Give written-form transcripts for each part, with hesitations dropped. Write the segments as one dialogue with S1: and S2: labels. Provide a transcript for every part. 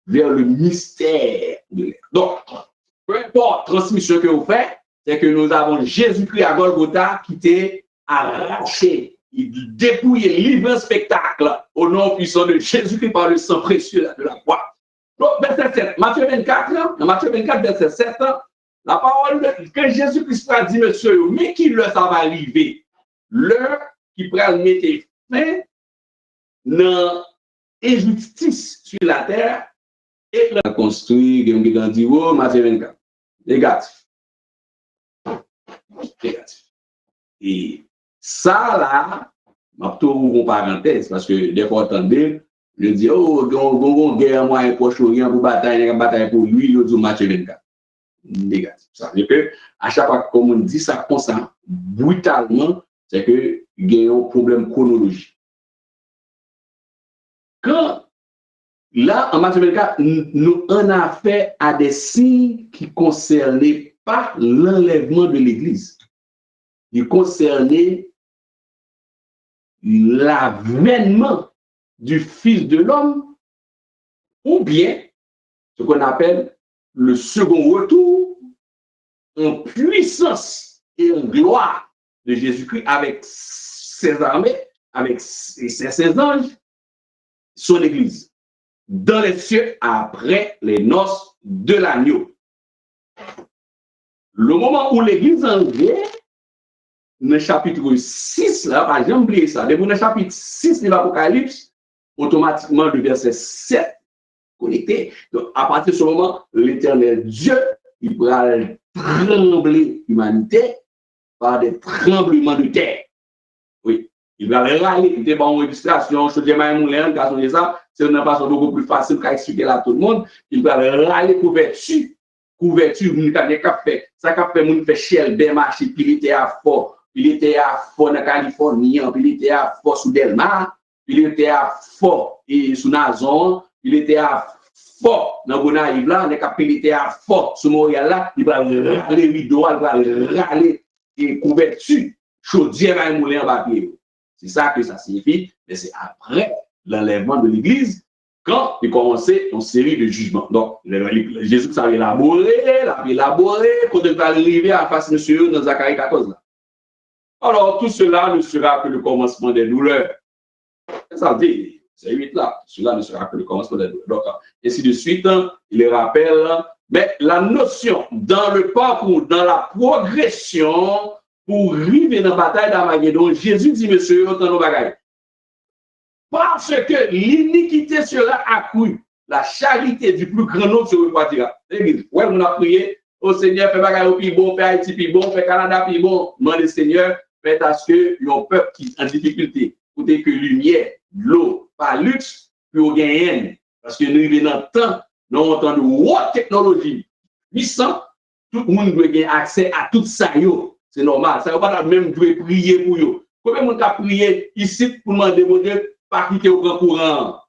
S1: vers le mystère de l'être. Donc, peu importe la transmission que vous faites, c'est que nous avons Jésus-Christ à Golgotha qui t'est arraché, il dépouillé, livré un spectacle au nom puissant de Jésus-Christ par le sang précieux de la croix. Donc, verset 7, Matthieu 24, Matthieu 24, verset 7, la parole que Jésus-Christ a dit, monsieur, mais qui le ça va arriver, l'heure qui pourra mettre fin dans l'injustice sur la terre et la construire, qui a dit, oh, Matthieu 24, négatif. Et ça, là, je vais ouvrir une parenthèse, parce que des fois, attendez, je dis, oh, on a guerre, moi, un Proche-Orient pour bataille pour lui, il dit Matthieu 24. Négatif. Ça veut dire que, à chaque fois qu'on dit ça comme ça, brutalement, c'est que il y a un problème chronologique. Quand, là, en Matthieu 24, nous en avons fait à des signes qui ne concernaient pas l'enlèvement de l'Église. Ils concernaient l'avènement du Fils de l'homme ou bien ce qu'on appelle le second retour en puissance et en gloire de Jésus-Christ avec ses armées, avec ses anges, son Église, dans les cieux après les noces de l'agneau. Le moment où l'Église en vient, dans le chapitre 6, là, par exemple, oubliez ça, dans le chapitre 6 de l'Apocalypse, automatiquement le verset 7 connecté. Donc, à partir de ce moment, l'Éternel Dieu, il va trembler l'humanité par des tremblements de terre. Oui, il va râler, il était en illustration, je dis, Moulin, quand on dit ça, c'est une façon beaucoup plus facile qu'à expliquer là à tout le monde. Il va râler couverture, il a fait, ça qu'a fait, il fait Shell, Bermarché, puis il était à fort. Il était à fort en Californie, puis il était à fort sous Delmar, puis il était à fort sous Nazon, il était à fort dans Gonaïve là, il était à fort sous Montréal là, il va râler rideau, il va râler couverture, chaudière à un moulin en papier. C'est ça que ça signifie, mais c'est après l'enlèvement de l'Église quand il commençait une série de jugements. Donc, Jésus s'est élaboré, quand il va arriver à face monsieur dans Zacharie 14 là. Alors, tout cela ne sera que le commencement des douleurs. Ça dit, c'est 8 là. Cela ne sera que le commencement des douleurs. Donc, ainsi de suite, il les rappelle. Mais la notion dans le parcours, dans la progression pour arriver dans la bataille d'Armageddon, Jésus dit, monsieur, autant nos bagailles. Parce que l'iniquité sera accrue, la charité du plus grand nombre se repartira. Ouais, on a prié au Seigneur, fait bagaille au plus bon, fait Haïti plus bon, fait Canada plus bon. Demandez Seigneur, faites à ce que y a un peuple qui est en difficulté. Pour que lumière, l'eau, pas luxe, puis on gagne. Parce que nous vivons dans le temps, nous avons de haute technologie puissante. Tout le monde doit avoir accès à tout ça. C'est normal. Ça ne veut pas même prier pour eux. Combien de monde a prié ici pour demander mon Dieu pas quitter au grand courant?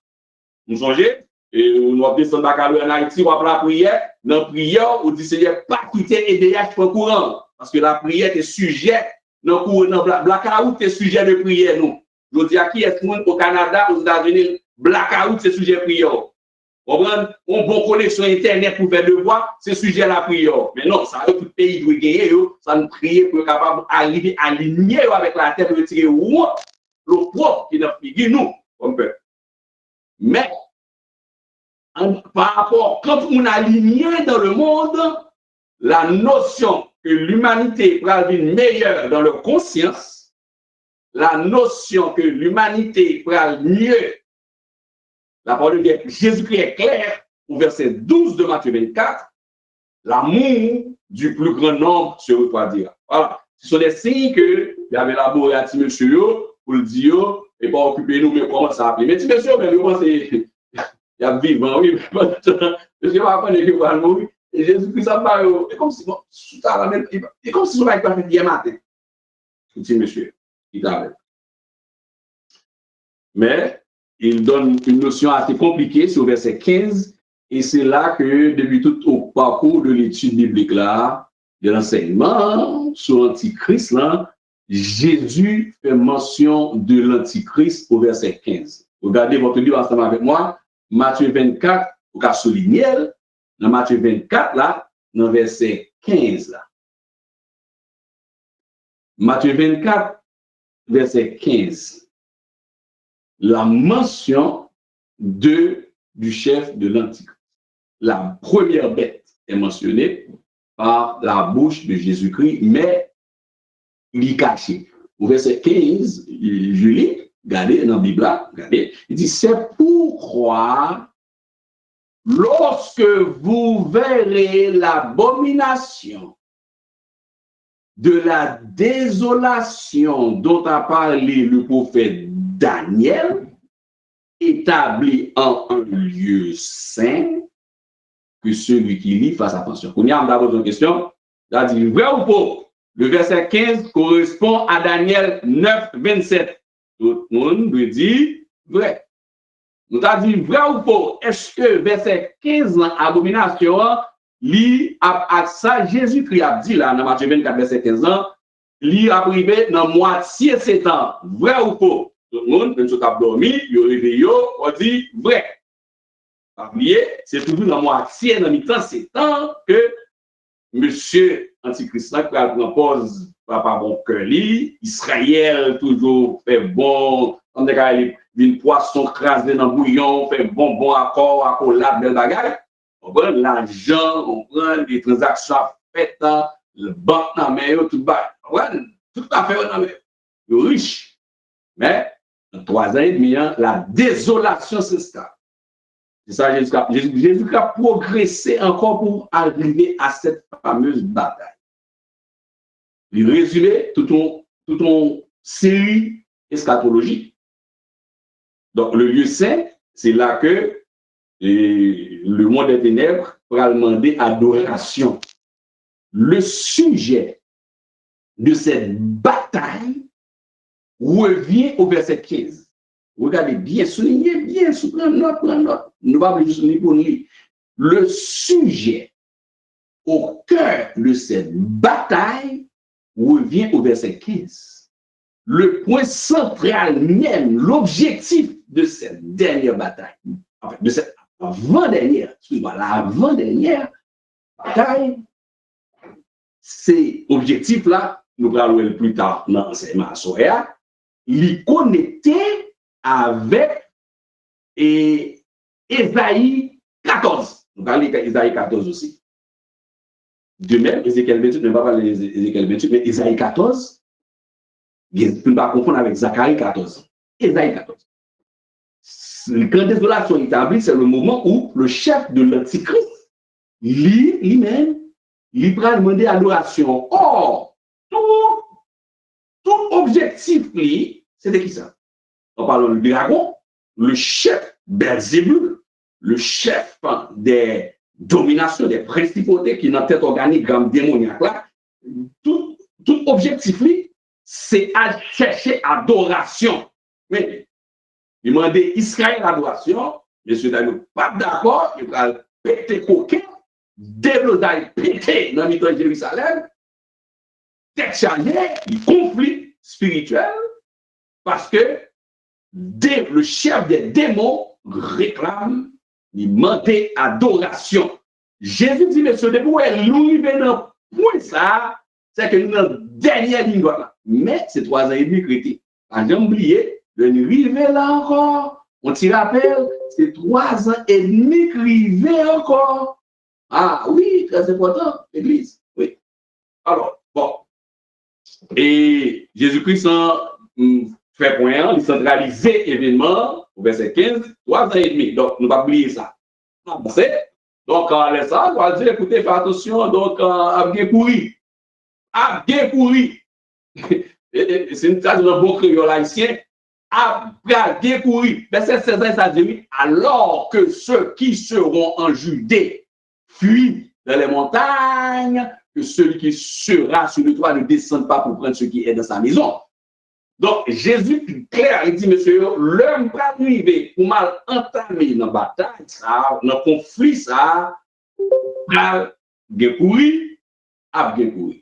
S1: Vous songez? Et nous avons descendu en Haïti, on va la prière. Dans la prière, on dit Seigneur, pas quitter EDH pour le courant. Parce que la prière est sujet, dans le blackout est sujet de prière. Nous. Je dis à qui est-ce au Canada, aux États-Unis, blackout c'est sujet de prière. On prend une bonne connexion Internet pour faire devoir, c'est sujet à la prière. Mais non, ça tout pays doit gagner, ça nous prier pour être capable d'arriver à aligner avec la terre, de retirer le propre qui nous figure nous, on peut. Mais, par rapport, quand on a aligné dans le monde, la notion que l'humanité va devenir meilleure dans leur conscience, la notion que l'humanité va mieux, la parole de Dieu, Jésus-Christ est clair, au verset 12 de Matthieu 24, l'amour du plus grand nombre se refroidira. Voilà. Ce sont des signes que il y avait élaboré à petit monsieur pour le dire, et pas occuper nous, mais comment ça appeler. Mais petit monsieur, mais je pense qu'il y a vivant, oui, mais pas je vais apprendre que va mourir. Et Jésus-Christ, ça va, et comme si, bon, et comme si on va faire bien matin. Petit monsieur, il t'arrête. Mais, il donne une notion assez compliquée sur le verset 15, et c'est là que, depuis tout au parcours de l'étude biblique là, de l'enseignement sur l'Antichrist là, Jésus fait mention de l'Antichrist au verset 15. Regardez votre livre ensemble avec moi, Matthieu 24, pour qu'à souligner, dans Matthieu 24, là, dans verset 15, là. Matthieu 24, verset 15. La mention du chef de l'Antichrist. La première bête est mentionnée par la bouche de Jésus-Christ, mais il est caché. Au verset 15, je lis, regardez dans la Bible, regardez, il dit, c'est pourquoi, lorsque vous verrez l'abomination de la désolation dont a parlé le prophète Daniel, établi en un lieu saint, que celui qui lit fasse attention. On y a d'abord une question. Il a dit vrai ou faux? Le verset 15 correspond à Daniel 9, 27. Tout le monde lui dit vrai. Nous avons dit vrai ou faux? Est-ce que verset 15, abomination, lit à ça, Jésus-Christ a dit là, dans Matthieu 24, verset 15 ans, lit a privé dans moitié 7 ans. Vrai ou faux? Tout le monde, même si tu as dormi, il réveillé, on dit vrai. Pas oublier, c'est toujours dans moitié, dans mi-temps, 7 ans que Monsieur Antichrist qui propose pas bon cœur li, Israël toujours fait bon, on a une poisson crasé dans bouillon, fait bon accord, accolade, belle bagaille. On prend l'argent, on prend les transactions faites, le banque dans main, tout bas. Tout à fait dans main. Riche. Mais, en 3 ans et demi, la désolation s'installe. C'est ça, Jésus a progressé encore pour arriver à cette fameuse bataille. Il résumait toute une série eschatologique. Donc, le lieu saint, c'est là que le monde des ténèbres va demander adoration. Le sujet de cette bataille revient au verset 15. Regardez bien, soulignez bien, prenez note. Nous allons juste souligner pour nous. Le sujet au cœur de cette bataille revient au verset 15. Le point central même, l'objectif de cette dernière bataille, en fait, de cette avant-dernière, excuse-moi, l'avant-dernière bataille, c'est objectif-là, nous allons plus tard dans l'enseignement à Soya, il connecté avec Ésaïe 14. Nous parlons d'Ésaïe 14 aussi. De même, Ézéchiel 28, ne va pas parler d'Ézéchiel 28, mais Ésaïe 14, on ne va pas confondre avec Zacharie 14. Ésaïe 14. Quand désolation est établie, c'est le moment où le chef de l'Antichrist, lui-même, il va demander adoration. Or, tout objectif, c'était qui ça? On parle du dragon, le chef Belzébul, le chef des dominations, des principautés qui dans tête organigramme démoniaque là, tout objectif, c'est à chercher adoration. Mais il m'a demandé Israël adoration, monsieur Daniel, pas d'accord, il va péter coquin, développer péter dans le de Jérusalem, tête chargée, conflit spirituel, parce que le chef des démons réclame, il demandait adoration. Jésus dit, monsieur, depuis où est arrivé dans le point ça, c'est que nous sommes dans la dernière ligne là. Mais c'est 3 ans et demi créé. J'ai oublié, de nous arriver là encore. On t'y rappelle, c'est 3 ans et demi créé encore. Ah oui, très important, l'église. Oui. Alors, bon. Et Jésus-Christ fait point, il centralise l'événement au verset 15, 3 ans et demi. Donc, nous ne pas oublier ça. Donc, ça, on va dire, écoutez, faites attention, donc, à bien courir. À bien courir. C'est une phrase d'un bon créole haïtien. À bien courir. Verset 16, ça dit, alors que ceux qui seront en Judée fuient dans les montagnes, que celui qui sera sur le toit ne descende pas pour prendre ce qui est dans sa maison. Donc, Jésus, clair, il dit, monsieur, l'homme va arriver pour mal entamer dans la bataille, ça, dans le conflit, ça, à bien courir, à bien courir.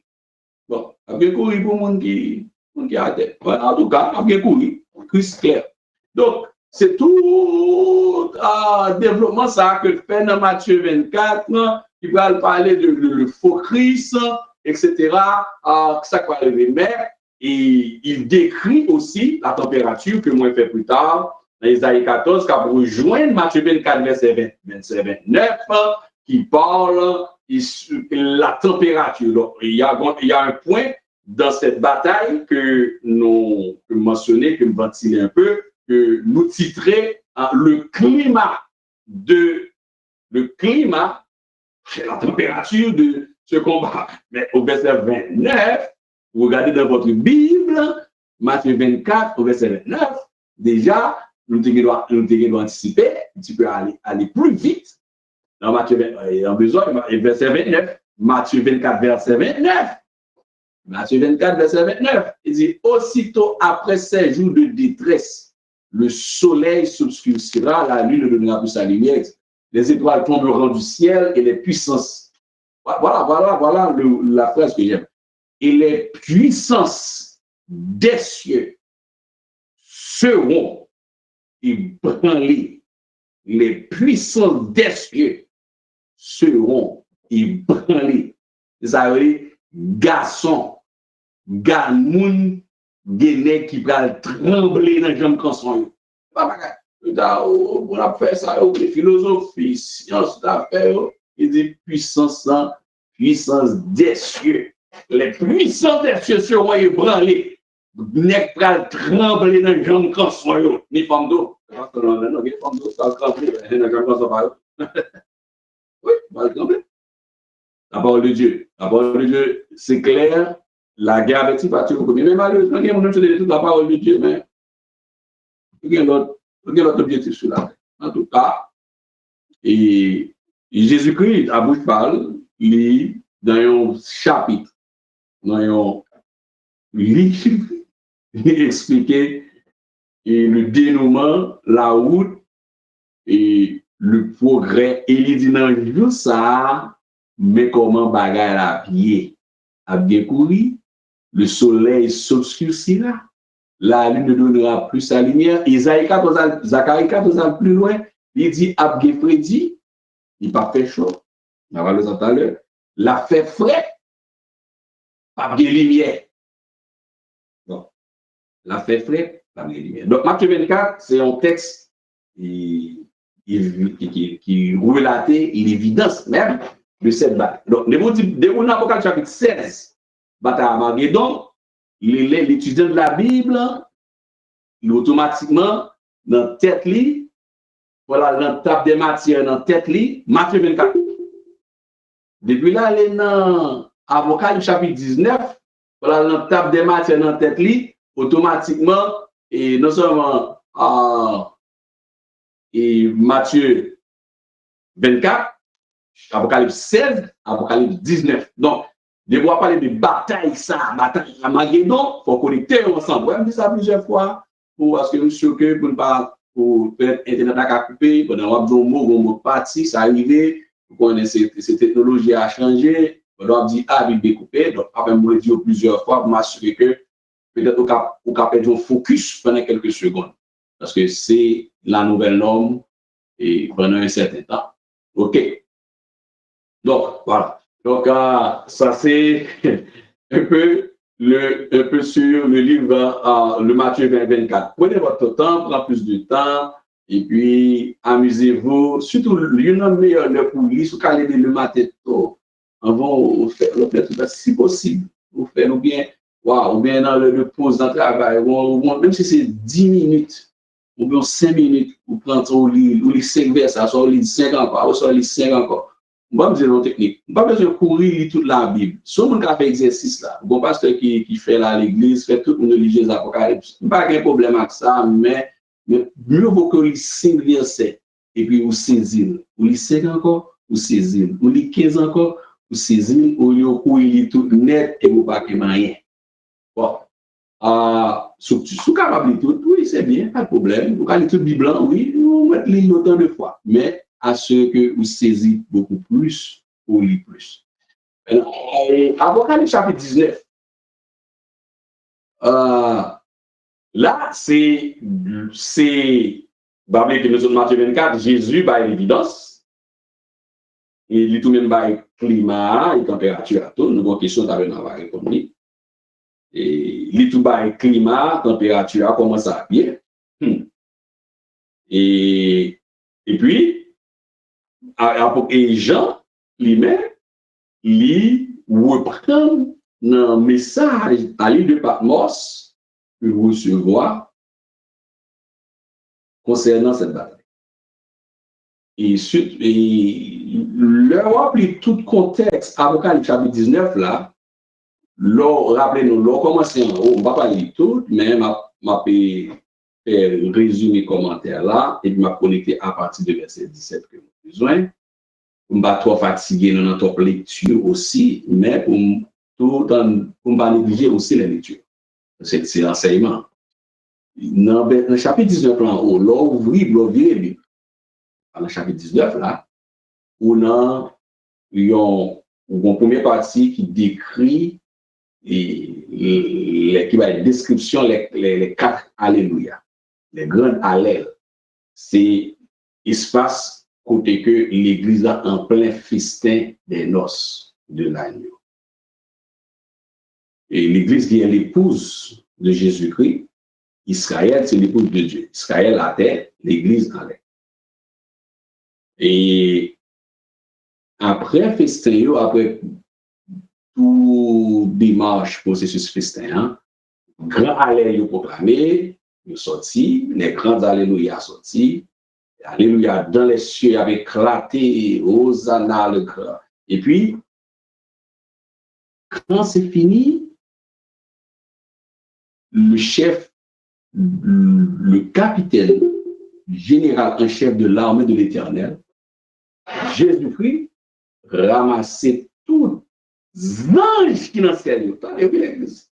S1: Bon, à bien courir pour le monde qui a tête. En tout cas, à bien courir, Christ clair. Donc, c'est tout développement ça que fait dans Matthieu 24, qui va parler de le faux Christ, etc. Ça va arriver. Mais il décrit aussi la température que moi fait plus tard dans Isaïe 14, qui va rejoindre Matthieu 24, verset 29, qui parle de la température. Donc, il y a un point dans cette bataille que nous mentionnons, que nous ventilons un peu, que nous titrons le climat, c'est la température de ce combat. Mais au verset 29, vous regardez dans votre Bible, Matthieu 24, au verset 29, déjà, nous devons anticiper, un petit peu aller plus vite. Dans Matthieu 24, verset 29, Matthieu 24, verset 29. Matthieu 24, verset 29, il dit, aussitôt après ces jours de détresse, le soleil s'obscurcira, la lune ne donnera plus sa lumière, les étoiles tomberont du ciel et les puissances. Voilà la phrase que j'aime. Et les puissances des cieux seront ébranlées. Les puissances des cieux seront ébranlées. Ça veut dire, garçon, galmoun, genek qui va trembler dans les jambes quand son. On a fait ça, les philosophies, sciences d'affaires, il dit puissance des cieux. Les puissances des cieux seront ébranlées. Nek pral trembler dans les jambes quand son. Ni femme d'eau. Oui, va trembler. La parole de Dieu. La parole de Dieu, c'est clair. La guerre avec si parti au premier. Mais malheureusement, il y a toute la parole de Dieu, mais il y a l'autre objectif sur la terre. En tout cas, et Jésus-Christ, à bouche parle, il est dans un chapitre, dans un livre, il expliquait le dénouement, la route et le progrès. Et il dit dans le jour ça, mais comment bagaille à pied, à bien courir. Le soleil s'obscurcira, la lune ne donnera plus sa lumière. Isaïe 14, Zacharie 14 plus loin, il dit Abge Freddy, il pas fait chaud. On va le dire tout à l'heure. La fait frais, pas de lumière. Donc, la fait frais, pas de lumière. Donc, Matthieu 24, c'est un texte qui relate l'évidence même de cette bataille. Donc, dans Apocalypse chapitre 16, bataille à Magédon, l'étudiant de la Bible, il automatiquement, dans la tête, voilà, dans la table des matières, dans la tête, Matthieu 24. Depuis là, il est dans Apocalypse chapitre 19, voilà, dans la table des matières, dans la tête, automatiquement, et non seulement et Matthieu 24, Apocalypse 16, Apocalypse 19. Donc, je vais parler de bataille, bataille à Magédon, il faut connecter ensemble. Je dis ça plusieurs fois, parce que je suis sûr que pour ne pas, pour peut-être Internet à couper, pendant un mot parti, ça arrive, vous connaissez, ces technologies a changé, on doit dire A, B, découpé, donc après, je le dire plusieurs fois pour m'assurer que peut-être au cas perdre un focus pendant quelques secondes, parce que c'est la nouvelle norme et pendant un certain temps. OK. Donc, voilà. Donc, ça, c'est un peu sur le livre, le Matthieu 24. Prenez votre temps, prenez plus de temps, et puis amusez-vous. Surtout, il y a un meilleur pour lire, sous calé le matin tôt. Avant, faire le fait, si possible, vous faire ou bien, ou bien dans le pause dans le travail, même si c'est 10 minutes, ou bien 5 minutes, vous prenez au lit, ou lit 5 versets, soit au lit 5 encore, ou soit au lit 5 encore. Je vais dire une technique. Je ne pas besoin de courir toute la Bible. Si on a fait exercice là, bon pasteur qui fait là à l'église, fait tout le monde religieux Apocalypse. Pas de problème avec ça, mais mieux vaut que vous 5 versets et puis vous saisissez. Vous lisez 5 encore, vous saisissez. Vous lisez 15 encore, vous saisissez. Au lieu où il est tout net et vous ne pouvez pas rien. Bon. Sous capable de tout, oui, c'est bien, pas de problème. Vous pouvez tout Bible, oui, vous mettez autant de fois. Mais à ce que vous saisissez beaucoup plus ou lit plus. Apocalypse chapitre 19. Là, c'est Babé que nous sommes Matthieu 24, Jésus, bah, l'évidence. Et il tout même bah, climat et température à tout. Nous avons une question d'avant dans la réponse. Et il tout bah, climat, température, comment ça bien. Et puis, et Jean, lui-même, il reprend un message à l'île de Patmos que vous recevoir concernant cette bataille. Et leur rappelé tout contexte, Apocalypse chapitre 19, là, rappelez-nous, leur commencé en haut, on ne va pas lire tout, mais m'a fait résumer commentaire là, et puis m'a connecté à partir de verset 17 que j'ai besoin. Je ne pas trop fatigué dans notre lecture aussi, mais pour ne pas négliger aussi la lecture. C'est l'enseignement. Dans le chapitre 19, là, on l'ouvre, l'ouvre, dans le chapitre 19, là, on a une première partie qui décrit qui va être description, les 4 Alléluia, les grandes allèles. C'est espace côté que l'Église a en plein festin des noces de l'agneau. Et l'Église qui est l'épouse de Jésus-Christ, Israël, c'est l'épouse de Dieu. Israël à terre, l'Église en l'air. Et après festin, après tout démarche, processus festin, grand alléluia proclamé, il sorti, les grands alléluia sortis, alléluia dans les cieux avec éclaté, Hosanna le grand. Et puis, quand c'est fini, le chef, le capitaine général en chef de l'armée de l'Éternel, Jésus-Christ, ramassait tous les anges qui n'en servent pas. Et puis l'église.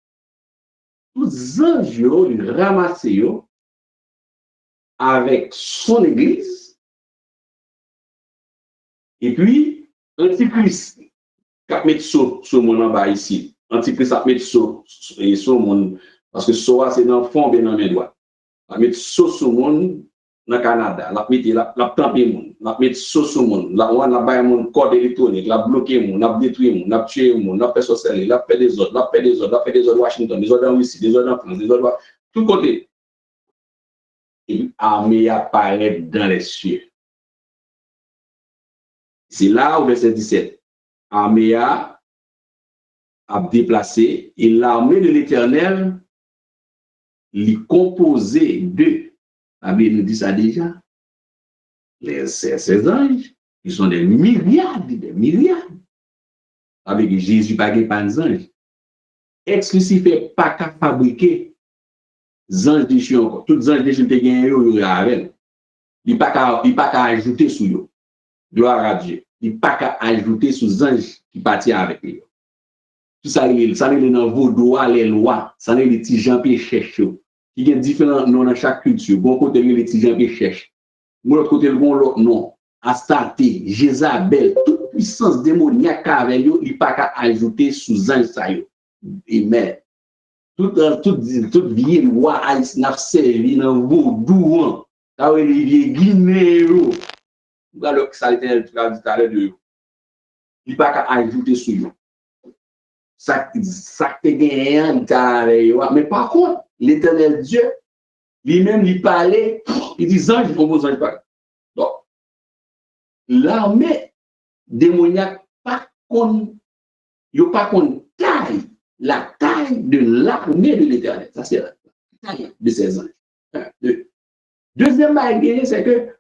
S1: Tous les anges, ils ramassaient avec son église. Et puis, Antichrist, qui a mis sur le monde en bas ici. Antichrist a mis sur le monde. Parce que Soa, c'est dans le fond, bien dans mes doigts. Il a mis sur le monde. Dans le Canada, la tampé moun, la met sauce moun, la baye moun code électronique, la bloqué moun, la détruit moun, la tué moun, la fait sorcellerie, la fait des autres, la fait des autres, la fait des autres Washington, des autres en Russie, des autres en France, des autres tout côté. Et l'armée apparaît dans les cieux. C'est là au verset 17. L'armée a déplacé et l'armée de l'Éternel est composée de. La Bible nous dit ça déjà. Ces anges, ils sont des myriades. Avec Jésus, pas de anges. Exclusif n'est pas qu'à fabriquer des anges de Dieu encore. Tous les anges de Dieu qui gagnent, ils sont avec. Il n'y a pas qu'à ajouter sur eux. Gloire à Dieu. Il n'y a pas qu'à ajouter sur les anges qui partent avec eux. Tout ça, c'est dans vos droits, les lois. Ça, c'est les petits gens qui cherchent. Il y a différents noms dans chaque culture. Bon côté, les petits gens qui cherchent. De l'autre côté, le bon l'autre nom. Astarté, Jézabel, toute puissance démoniaque avec eux, il n'y a pas qu'à ajouter sous ange ça. Amen. Toute vieille loi n'a servi dans vos douans. Là où les vieilles guinéens. Voilà que ça a été tout à l'heure de eux. Il n'y a pas qu'à ajouter sous eux. Ça te gagne, mais par contre, l'Éternel Dieu, lui-même, il parlait, il dit ange, il compose ange pas. Donc, l'armée démoniaque, pas qu'on taille, la taille de l'armée de l'Éternel. Ça, c'est la taille de ces anges. Deuxième bagarre, c'est que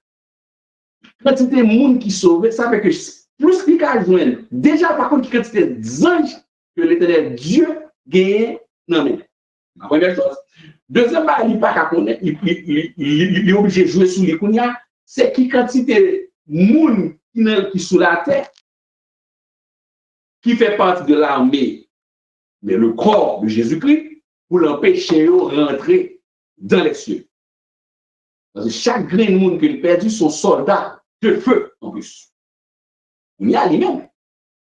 S1: quand c'était le monde qui sauvait, ça fait que plus qu'il y a joindre, déjà, par contre, quand c'était des anges, que l'Éternel Dieu gagne, non mais, la première chose. Deuxième, il n'est pas qu'à connaître, il est obligé de jouer sous les kounia, c'est qui quantité de monde qui sous la terre, qui fait partie de l'armée, mais le corps de Jésus-Christ, pour l'empêcher de rentrer dans les cieux. Parce que chaque grain de monde qu'il a perdu, son soldat de feu en plus. Il y a lui-même.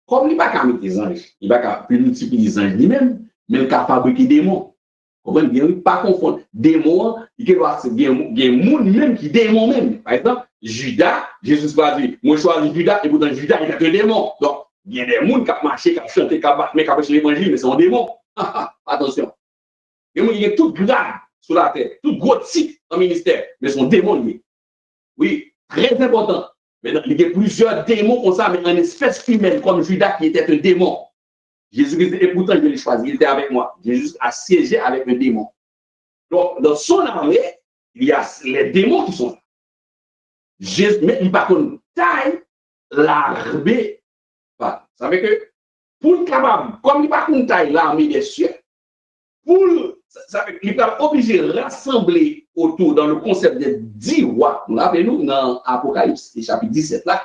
S1: Comme il n'y a pas qu'à mettre des anges, il n'y a pas qu'à multiplier les anges lui-même, mais il a fabriqué des démons. Comprenez bien, pas confondre. Démon, il doit être monde même qui démon même. Par exemple, Judas, Jésus va dire, moi je choisis Judas, et pourtant Judas il est un démon. Donc, il y a des gens qui ont marché, qui ont chanté, qui ont battu, qui ont prêché l'évangile, mais c'est un démon. Attention. Il y a tout grave sur la terre, tout gros titre dans le ministère, mais c'est un démon. Oui, très important. Maintenant, il y a plusieurs démons comme ça, mais en espèce humaine, comme Judas qui était un démon. Jésus-Christ, et pourtant, je l'ai choisi, il était avec moi. Jésus a siégé avec un démon. Donc, dans son armée, il y a les démons qui sont là. Jésus, mais il va qu'on taille l'armée. Enfin, ça veut dire que pour le capable, comme il va qu'on taille l'armée des cieux, il va obligé de rassembler autour dans le concept des 10 rois. Nous rappelez-nous dans Apocalypse, chapitre 17, là,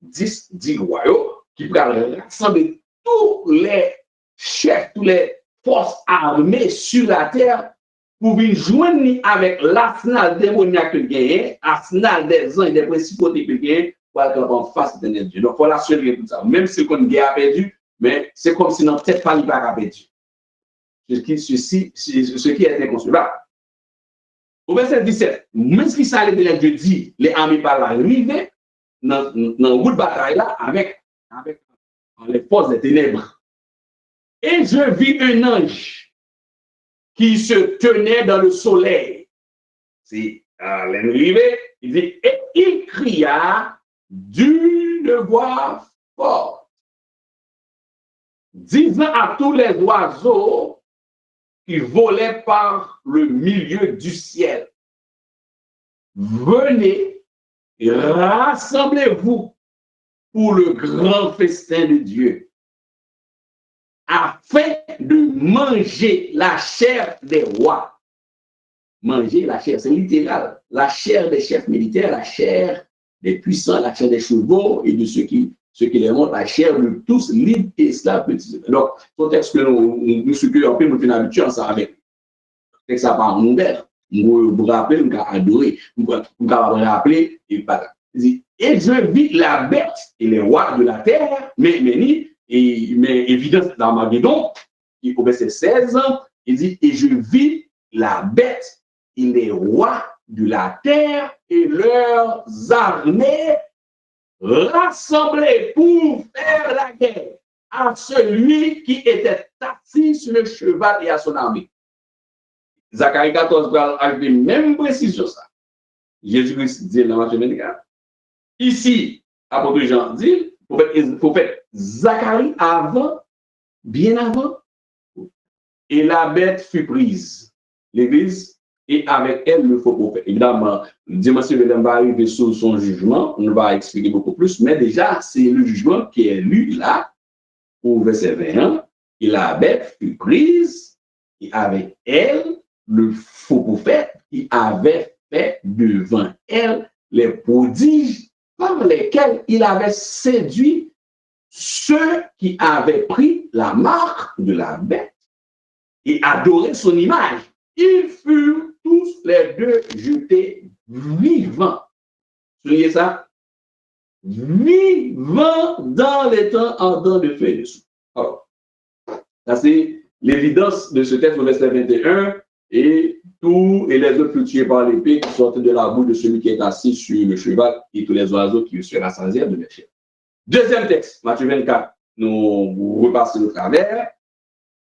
S1: 10 royaumes qui vont rassembler tous les chefs, toutes les forces armées sur la terre pour venir joindre avec l'arsenal démoniaque que gagne, l'arsenal des anges et des principautés que gagne, pour aller en face de Dieu. Donc, voilà ce tout ça. Même si on a perdu, mais c'est comme si notre tête pas perdu. Ce qui est inconcevable. Au verset 17, même si ça allait de Dieu dit, les armées par l'arrivée, dans le route de bataille là, avec les forces des ténèbres. Et je vis un ange qui se tenait dans le soleil. C'est l'arrivée, il dit, et il cria d'une voix forte, disant à tous les oiseaux qui volaient par le milieu du ciel, venez, rassemblez-vous pour le grand festin de Dieu, afin de manger la chair des rois. Manger la chair, c'est littéral. La chair des chefs militaires, la chair des puissants, la chair des chevaux et de ceux qui les montrent, la chair de tous, libres et esclaves. Donc, son texte que nous supérions, nous sommes habitués ensemble avec. C'est ça par nous bête. Nous vous rappelez, nous avons adoré, nous avons rappelé, et je vis la bête et les rois de la terre, mais évidence dans Armageddon, au verset 16, il dit, et je vis la bête et les rois de la terre et leurs armées rassemblés pour faire la guerre à celui qui était assis sur le cheval et à son armée. Zacharie 14 va ajouter même précision ça. Jésus-Christ dit dans Matthieu 24. Ici, apôtre Jean dit, prophète Zacharie avant, bien avant, et la bête fut prise, l'église, et avec elle le faux prophète. Évidemment, dimanche prochain va arriver sur son jugement, on va expliquer beaucoup plus, mais déjà, c'est le jugement qui est lu là, au verset 21, et la bête fut prise, et avec elle, le faux prophète qui avait fait devant elle les prodiges par lesquels il avait séduit ceux qui avaient pris la marque de la bête et adoré son image. Ils furent tous les deux jetés vivants. Soulignez ça? Vivants dans les temps ardents de feu et de souffle. Alors, ça c'est l'évidence de ce texte au verset 21. Et tous et les autres furent tués par l'épée qui sortent de la bouche de celui qui est assis sur le cheval et tous les oiseaux qui se rassasièrent de leur chair. Deuxième texte, Matthieu 24, nous repassons au travers.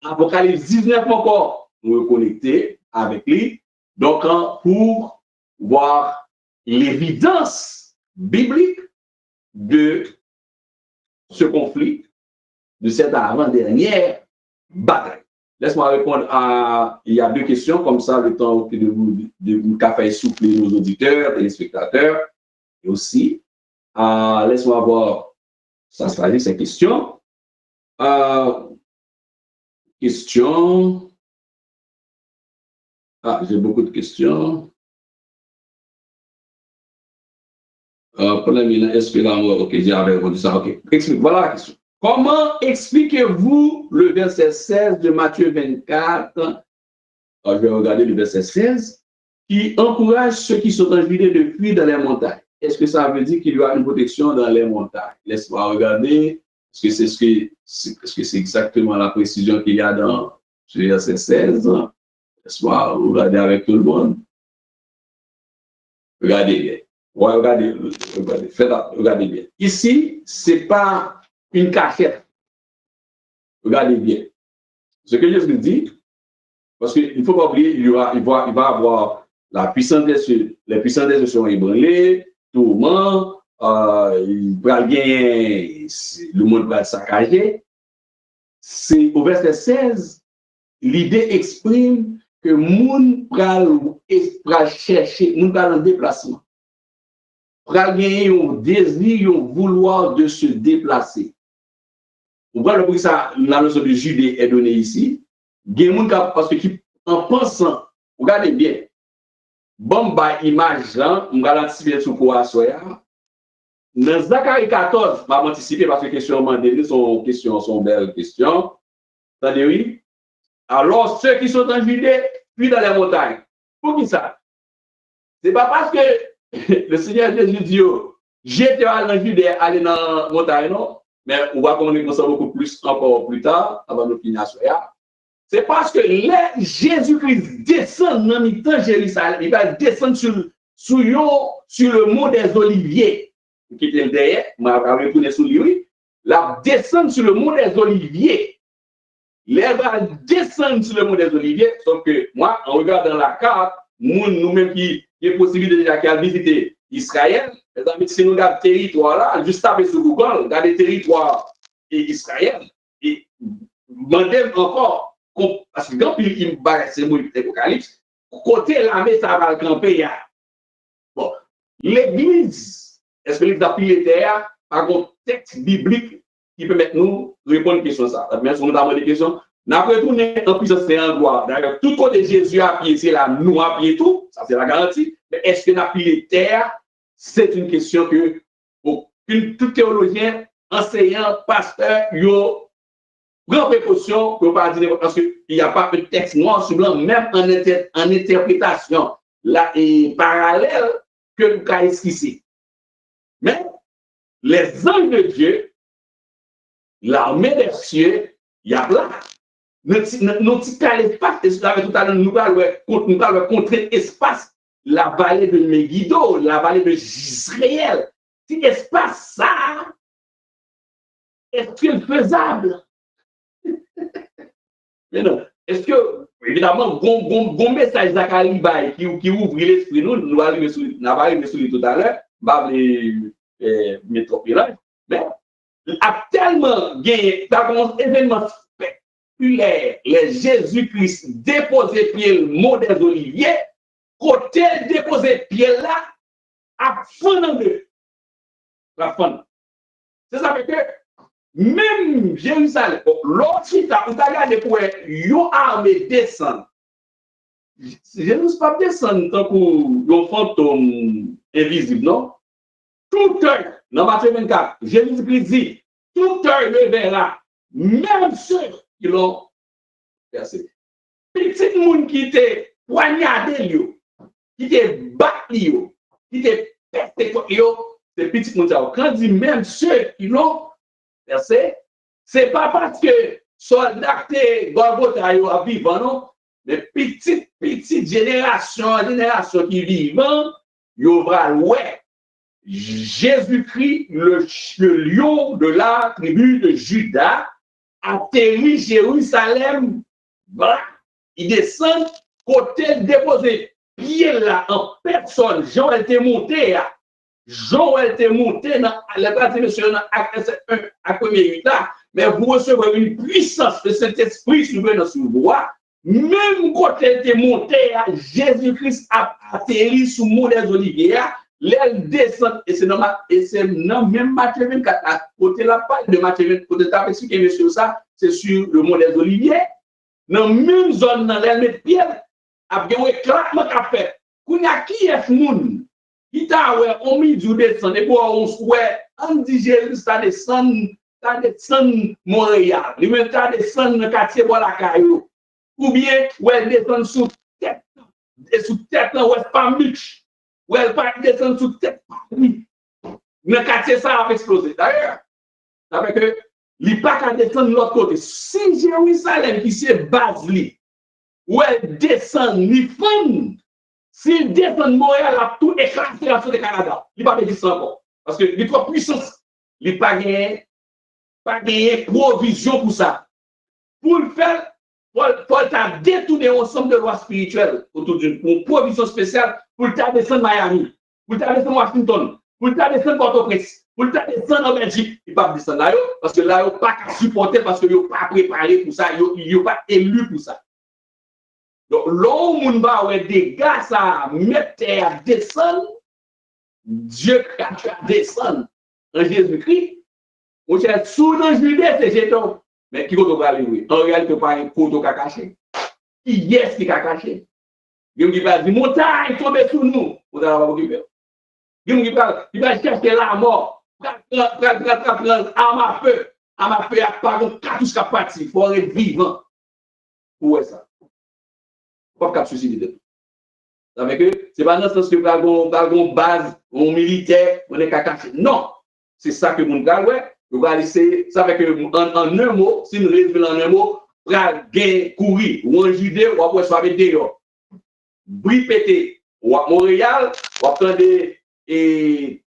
S1: Apocalypse 19 encore, nous reconnecter avec lui. Donc, pour voir l'évidence biblique de ce conflit, de cette avant-dernière bataille. Laisse-moi répondre à... Il y a deux questions, comme ça, le temps de vous faire souffler nos auditeurs et les spectateurs. Et aussi, laisse-moi voir, ça se passe, ces questions. Questions. J'ai beaucoup de questions. Est-ce que là, ok, j'avais répondu ça, ok. Explique, voilà la question. Comment expliquez-vous le verset 16 de Matthieu 24? Je vais regarder le verset 16, qui encourage ceux qui sont en Judée de fuir dans les montagnes. Est-ce que ça veut dire qu'il y aura une protection dans les montagnes? Laisse-moi regarder. Est-ce que c'est exactement la précision qu'il y a dans ce verset 16? Laisse-moi regarder avec tout le monde. Regardez bien. Ouais, regardez bien. Ici, ce n'est pas une cachette. Regardez bien. Ce que Jésus dit, parce qu'il ne faut pas oublier, il va avoir la puissance des cieux. Les puissances des cieux sont ébranlées, tourment, il va gagner, le monde va saccagé. C'est au verset 16, l'idée exprime que le monde va chercher, le monde va en déplacement. Va gagner un désir, un vouloir de se déplacer. On voit le ça, la notion de Judée est donnée ici. Parce que en pensant, regardez bien, bon, bah, image, on va l'anticiper sur quoi soya. Dans Zacharie 14, je vais anticiper parce que les questions sont belles questions. Attendez, oui. Alors, ceux qui sont en Judée, puis dans les montagnes. Pour qui ça? Ce n'est pas parce que le Seigneur Jésus dit, j'étais en Judée, aller dans la montagne, non? Mais on va communiquer ça beaucoup plus encore plus tard, avant de finir soya. C'est parce que Jésus-Christ descend dans le temps Jérusalem, il va descendre sur le mont des Oliviers, qui était derrière, je vais retourner sur lui, la descendre sur le mont des Oliviers. Il va descendre sur le mont des Oliviers, sauf que moi, en regardant la carte, nous-mêmes qui est possible déjà qu'à visiter Israël, les amis, si nous regardons le territoire là, juste après sur Google, regardez le territoire d'Israël, et demandez encore. Parce que quand il me barre, c'est mon apocalypse, côté l'armée, ça va camper. Bon, l'église, est-ce que l'église a pris les terres par un texte biblique qui permet de nous répondre à une question ça? Même si on a demandé des questions, n'a pas retourné en puissance, c'est un droit. D'ailleurs, tout côté Jésus a pied, c'est là, nous a pied tout, ça c'est la garantie. Mais est-ce qu'on a pris les terres? C'est une question que tout théologien, enseignant, pasteur, grande précaution pour ne pas dire parce qu'il n'y a pas de texte noir sur blanc, même en interprétation parallèle que le cas esquissé. Mais les anges de Dieu, l'armée des cieux, il y a là. Nous allons contrer l'espace, la vallée de Megiddo, la vallée de Israël. Si l'espace ça, est-il faisable? Mais non, est-ce que, évidemment, bon message Zacharie qui ouvre l'esprit, nous allons arriver sur lui tout à l'heure, bah, les métropoles, mais a tellement gagné, dans un événement spectaculaire, les Jésus-Christ déposé pied le mont des Oliviers, côté déposé pied là, à fond en deux. La fin. C'est ça que même Jérusalem, l'autre, on a regardé pour une armée descendre. Jésus pas descendre tant que un fantôme invisible, non? Tout œil, dans Matthieu 24, Jésus-Christ dit, tout œil le verra, même ceux qui l'ont versé. Petit monde qui était poignardé, qui était battu, qui était pété, c'est petit monde. Quand dit même ceux qui l'ont versé, c'est pas parce que soldats Golgotha a vivant, non? Mais petite génération qui vivant, il y aura ouais. Jésus-Christ, le lion de la tribu de Juda, atterrit Jérusalem, voilà, il descend, côté déposé, pied là, en personne, Jean était monté là. Jean était monté dans la partie de à premier là, mais vous recevez une puissance de cet esprit sur vous. Même quand elle était montée, Jésus-Christ a atterri sous le mont des Oliviers. L'aile descend, et c'est dans même Matthieu 24, à côté la page de Matthieu 24, côté de expliqué sur ça, c'est sur le mont des Oliviers. Dans la même zone, dans l'aile de pierre, avec un éclatement qu'a fait. Qu'on a qui est moun? Qui t'a ouais, on mis du descend, et puis on souhaite, on dit Jésus, ça descend Montréal, lui même ça descend dans le quartier Bois-la-Caillou. Ou bien, ou elle descend sous tête, et sous tête, ou elle pas Mitch. Ou elle pas descendre sous tête. Le quartier, ça a explosé. D'ailleurs, ça fait que il n'y a pas qu'à descendre de l'autre côté. Si Jérusalem, qui c'est base, ou elle descend, ni femme. S'il descend de Montréal, a tout écrasé la du Canada. Il va pas dire ça encore. Parce que il trop puissance. Il n'a pas gagné provision pour ça. Pour le faire, Paul t'a détourné ensemble de lois spirituelles autour d'une provision spéciale pour t'a descendre Miami, pour t'a descendre Washington, pour t'a descendre Port-au-Prince, pour t'a descendre en Belgique. Il ne va pas descendre là, parce que là, il n'a pas supporter parce qu'il n'a pas préparé pour ça, il n'a pas élu pour ça. Donc, l'homme va ouais des gars ça mettre à descendre, Dieu a descendre en Jésus-Christ. On cherche sous dans Judée, c'est jeton. Mais qui va aller oui? En réalité, pas un couteau qui a caché. Qui est-ce qui a caché? Il y a des montagnes tombées sur nous. Vous allez avoir beaucoup peur. Il va chercher la mort. Prendre arme à feu. Arme à feu, il n'y a pas de cartouche qui a parti. Il faut être vivant. Où est ça? Pas de suicide. Ça veut dire que ce n'est pas dans le sens que vous avez une base, un militaire, on est caché. Non. C'est ça que vous avez ouais. Vous allez essayer, ça veut dire qu'en un mot, si nous résumons en un mot, vous allez courir, ou en Judée, ou après soit avec dehors. Bri pété, ou à Montréal, ou attendez, et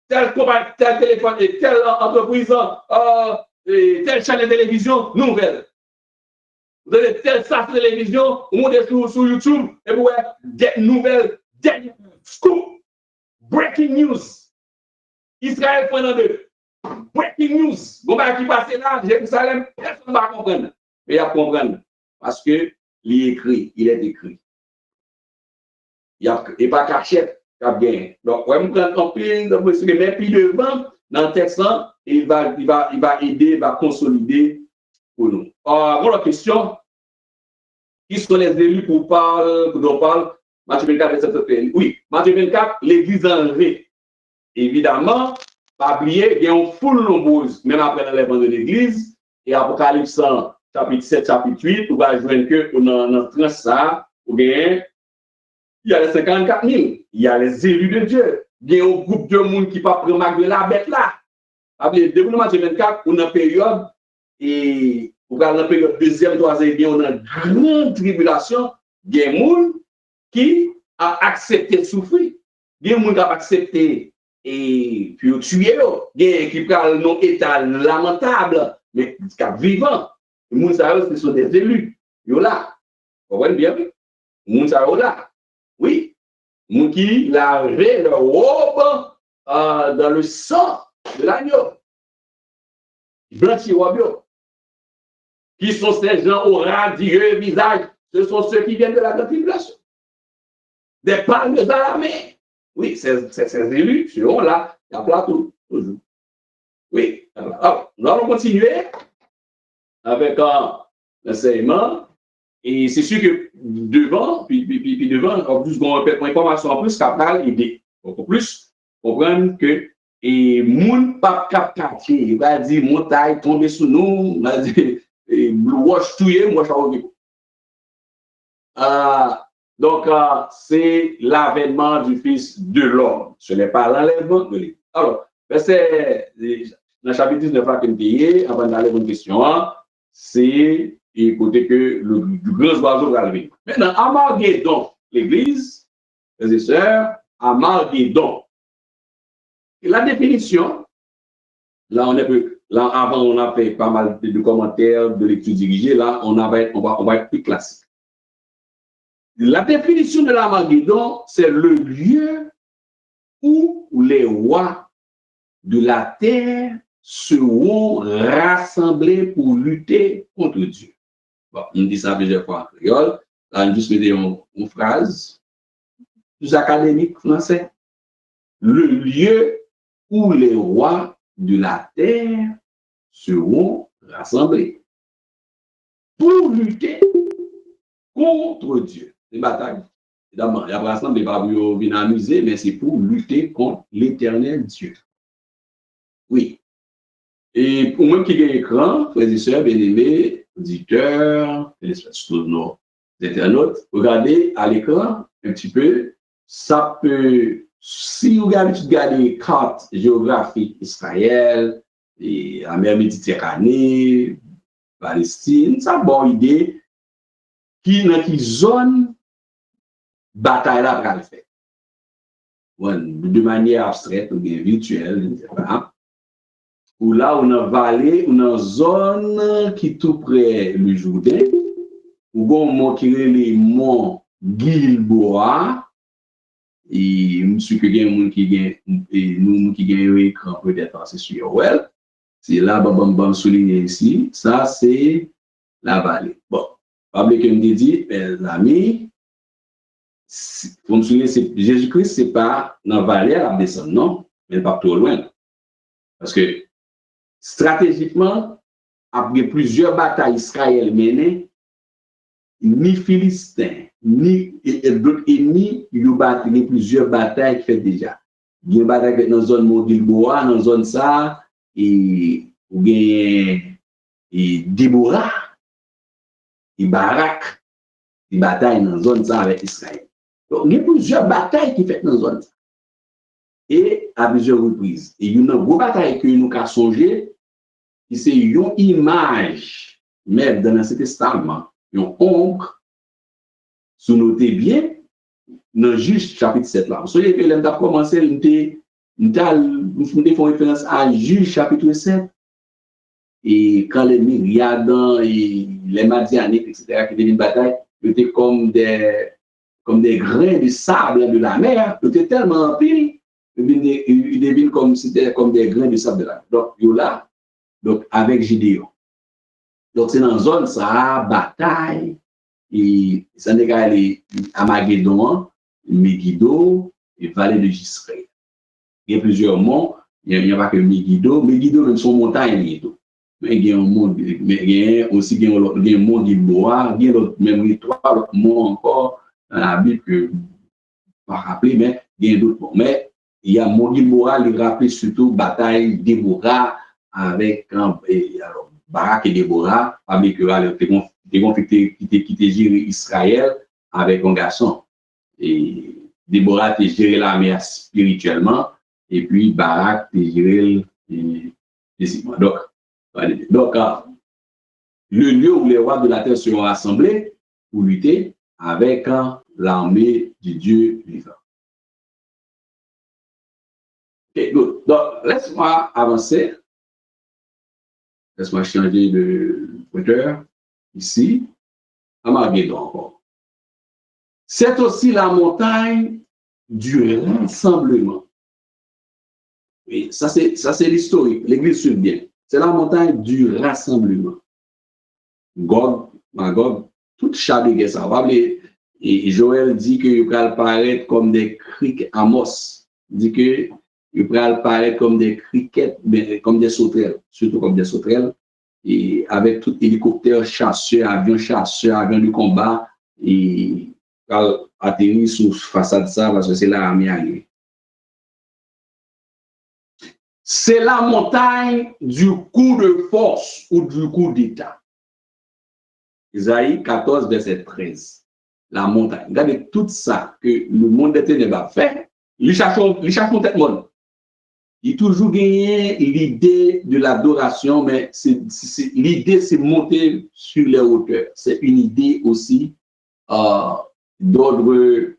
S1: tel téléphone, telle entreprise, telle chaîne de télévision, nouvelle. Vous avez telle salle de télévision, vous montez sur YouTube, et vous avez des nouvelles, dernières scoop, breaking news. Israël prenant deux. Breaking news. Bon, bah, qui passe là, Jérusalem, personne ne va comprendre. Mais il va comprendre. Parce que il est écrit, il est écrit. Il n'est pas caché, il a bien. Donc, on va prendre un pile, mais puis devant, dans le texte, il va aider, il va consolider pour nous. Voilà, question. Qui sont les élus pour dont parle Matthieu 24, verset 31? Oui, Matthieu 24, l'église en V. Évidemment, pas oublier, il y a une foule nombreuse, même après l'enlèvement de l'église, et Apocalypse 100, chapitre 7, chapitre 8, on va joindre que dans 30 ça, ou bien, il y a les 54 000, il y a les élus de Dieu, il y a un groupe de monde qui ne pas prendre de la bête là. Depuis le Matthieu 24, on a une période, et dans la période deuxième, troisième, on a une grande tribulation, il y a des gens qui a accepté de souffrir, il y a des gens qui a accepté et puis tuer, qui prennent un état lamentable, mais qui est vivant. Les gens, ce sont des élus. Ils sont là. Vous voyez bien? Les gens sont là. Oui. Les gens qui lavaient leur robe dans le sang de l'agneau. Blanchi wabio. Qui sont ces gens au radieux visage? Ce sont ceux qui viennent de la tribulation. Des palmes à l'armée. Oui, ces élus seront là, il y a plateau, toujours. Oui, alors, nous allons continuer avec l'enseignement. Et c'est sûr que devant, puis devant, en plus, on répète une information en plus, qu'après l'idée. Beaucoup plus, comprendre que, et moun pas cap quartier, il va dire, montagne tomber sous nous, il va dire, wash touyer, moi, je donc, c'est l'avènement du Fils de l'homme. Ce n'est pas l'enlèvement de l'Église. Alors, verset, dans le chapitre 19, avant d'aller à une question, c'est écouter que le grand oiseau va lever. Maintenant, Armageddon, l'Église, frères et sœurs, Armageddon. Et la définition, là, avant, on a fait pas mal de commentaires, de lecture dirigée. Là, on va être plus classique. La définition de l'Armageddon, c'est le lieu où les rois de la terre seront rassemblés pour lutter contre Dieu. Bon, on dit ça plusieurs fois en créole. Là, on juste met une phrase plus académique français. Le lieu où les rois de la terre seront rassemblés pour lutter contre Dieu. Des batailles. Évidemment, il y a pas ensemble, pas pour venir amuser, mais c'est pour lutter contre l'éternel Dieu. Oui. Et pour moi qui ai l'écran, frères et sœurs, bien-aimés, auditeurs, tous nos internautes, regardez à l'écran un petit peu. Ça peut, si vous regardez les cartes géographiques Israël, et la mer Méditerranée, Palestine, ça a une bonne idée dans qui zone bataille là pral fait. De manière abstraite ou bien virtuelle, je ne sais pas. Ou là, on a vallée, on a zone qui tout près le Jourdain, ou on mont qui est les monts Gilboa, et monsieur que gagne monde qui gagne et nous qui gagne écran peut-être c'est sur well. C'est là bam souligné ici, ça c'est la vallée. Bon, pas oublier que me dit mes amis, pour me souligner c'est Jésus-Christ c'est pas dans vallée à la descendre non, mais pas trop loin. Parce que stratégiquement après plusieurs batailles Israël menées, ni Philistins, ni d'autres ennemis, ils ont battu plusieurs batailles fait déjà. Il y a une bataille dans la zone Mogilboa, dans la zone ça, et ou bien et Déborah, et Barak, des batailles dans la zone ça avec Israël. Donc, il y a plusieurs batailles qui fait dans la zone ça. Et à plusieurs reprises. Et il y a une grosse bataille que nous avons songé, c'est une image, même dans l'Ancien Testament, une ombre, sous notez bien, dans Juge chapitre 7 là. Vous savez que l'on a commencé, nous faisons référence à Juge chapitre 7, et quand les myriades, et les Madianites, etc., qui deviennent bataille, étaient comme des grains de sable de la mer, étaient tellement pires, ils deviennent comme des grains de sable de la mer. Donc, ils sont là, donc avec Gideon. Donc, c'est dans la zone, ça, bataille, et ça n'est qu'à aller à Magédon, Megiddo et vallée de Gisraël. Il y a plusieurs monts, il n'y a pas que Megiddo. Megiddo, même son montagne, Megiddo. Mais il y a un mont, mais il y a aussi un mont Gilboa, il y a même trois autres monts encore dans la Bible que je ne peux pas rappeler, mais il y a d'autres monts. Mais il y a mont Gilboa, il rappelle surtout bataille Déborah avec Barak et Déborah, avec des conflits qui géré Israël avec un garçon. Et Déborah a géré l'armée spirituellement, et puis Barak a géré physiquement. Donc, le lieu où les rois de la terre seront rassemblés pour lutter avec l'armée du Dieu vivant. Okay, good. Donc, laisse-moi avancer. Laisse-moi changer de pointeur ici. Armageddon encore. C'est aussi la montagne du rassemblement. Oui, ça c'est l'historique. L'Église suit bien. C'est la montagne du rassemblement. Gog, Magog, toute chaque guerre, ça va. Et Joël dit qu'il va apparaître comme des criquets. Amos dit que il va apparaître comme des criquets, comme des sauterelles, surtout comme des sauterelles, et avec tout hélicoptère, chasseur, avion de combat, et atterrir sur façade ça parce que c'est l'armée arrivée. C'est la montagne du coup de force ou du coup d'état. Isaïe 14, verset 13. La montagne. Regardez tout ça que le monde des ténèbres a fait. Il cherche mon tête molle. Il a toujours gagné l'idée de l'adoration, mais l'idée, c'est monter sur les hauteurs. C'est une idée aussi d'ordre.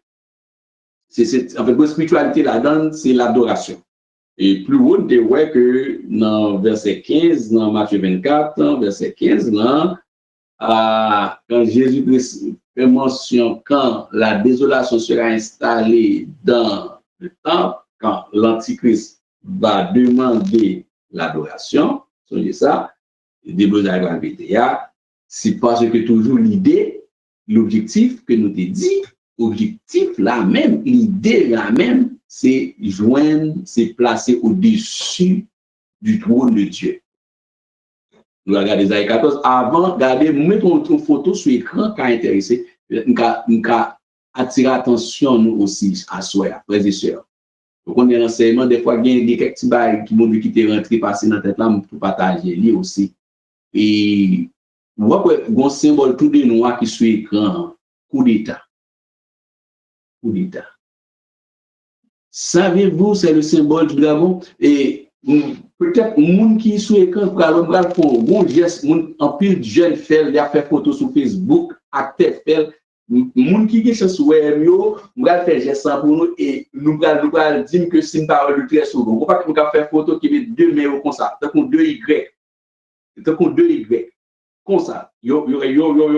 S1: En fait, la spiritualité là-dedans, c'est l'adoration. Et plus haut, on voit que dans verset 15, dans Matthieu 24, verset 15, là, quand Jésus-Christ fait mention, quand la désolation sera installée dans le temple, quand l'Antichrist va demander l'adoration, c'est ça, c'est parce que toujours l'idée, l'objectif que nous te dit, objectif là même, l'idée là même, c'est joindre, c'est placer au-dessus du trône de Dieu. Nous regardons Isaïe 14. Avant, regardez, mettons une photo sur l'écran qui a intéressé. Nous avons attiré l'attention nous aussi à soi, frères et sœurs. Donc, on est dans l'enseignement, des fois, il y a quelques petits bails qui m'ont qui étaient rentrés, passés dans la tête là, pour partager, lui aussi. Et, vous voyez, il y a un symbole tout de noir qui est sur l'écran, coup d'État. Coup d'État. Savez-vous, c'est le symbole du dragon? Et peut-être, les gens qui sont sur l'écran, pour un bon geste, en pile de jeunes fait, il a fait photo sur Facebook, acteur fait moun qui gen chance ouais yo m'gal faire geste pour nous et nous gal dire que c'est une parole très souvent on pas qu'on faire photo qui met deux mains comme ça tant qu'on deux y tant qu'on deux y comme ça yo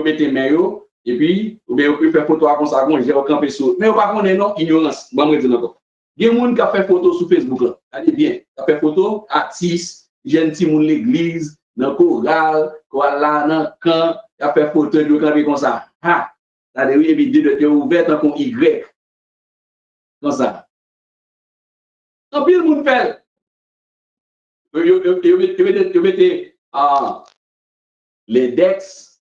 S1: mettez main yo et puis ou bien on faire photo comme ça qu'on j'ai camper sur mais on pas connaît non ignorance bon me dire encore gen moun qui fait photo sur Facebook là allez bien fait photo artiste gentil moun l'église dans chorale là dans camp a fait photo de camper comme ça ha la de oui vidéo de ouverte en con Y comme ça en pile moun fait yo mettez l'index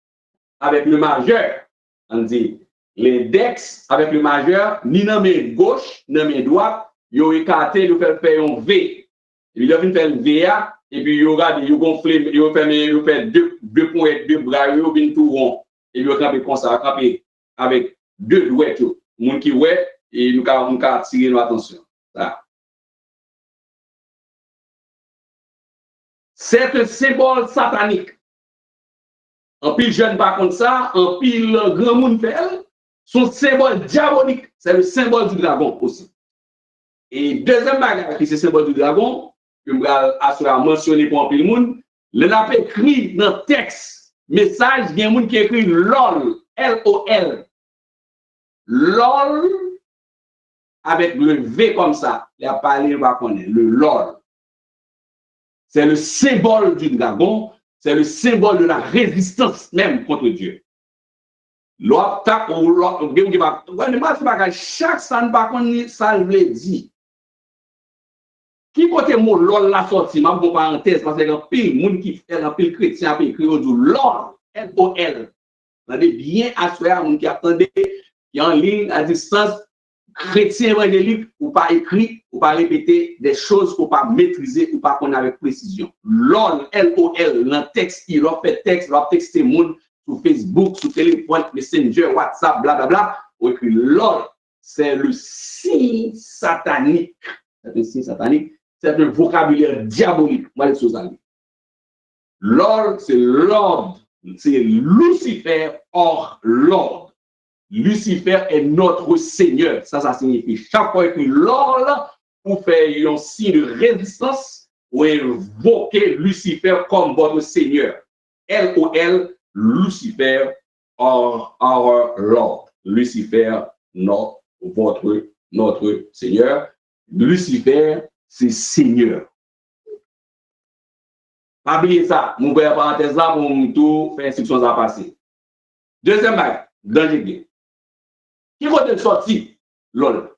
S1: avec le majeur on dit l'index avec le majeur ni dans main gauche ni dans main droite yo écarté yo faire un V et puis yo vinn faire le VA et puis yo regarde yo gonfler yo fait deux points deux bras yo vinn tout rond et yo camper comme ça camper avec deux doigts tout moun qui ouais et nous ka tirer notre attention ça c'est un symbole satanique en pile jeune par contre ça en pile grand monde fait son symbole diabolique c'est le symbole du dragon aussi et deuxième bagage qui c'est symbole du dragon que m'gal assurer mentionner pour un pile monde le n'a pas écrit dans texte message il y a un monde qui écrit LOL LOL LOL avec le V comme ça il a parlé va connaître le LOL c'est le symbole du dragon c'est le symbole de la résistance même contre Dieu. L'autre, chaque san par contre, ça veut dire. Qui côté mon l'ol la sortie, ma bon parenthèse, parce que un pile monde qui fait un pile chrétien, puis écrit du l'ol, L-O-L. Vous avez bien assuré à mon qui attendait, qui en ligne à distance, chrétien évangélique, ou pas écrit, ou pas répéter des choses qu'on pas maîtriser, ou pas qu'on avec précision. LOL, L-O-L, dans texte, il a fait texte, il a texté monde sur Facebook, sur téléphone, Messenger, WhatsApp, blablabla, ou écrit LOL, c'est le signe satanique. C'est un signe satanique, c'est un vocabulaire diabolique. Moi, les choses à dire. LOL, c'est l'ordre, c'est Lucifer hors l'ordre. Lucifer est notre Seigneur. Ça signifie chaque fois que l'ol pour faire un signe de résistance ou invoquer Lucifer comme votre Seigneur. L-O-L, Lucifer hors l'ordre. Lucifer, notre Seigneur. Lucifer, c'est Seigneur. Pas oublier ça. Mon père parenthèse là pour tout faire instructions à passer. Deuxième bague, danger. Qui va sortir lol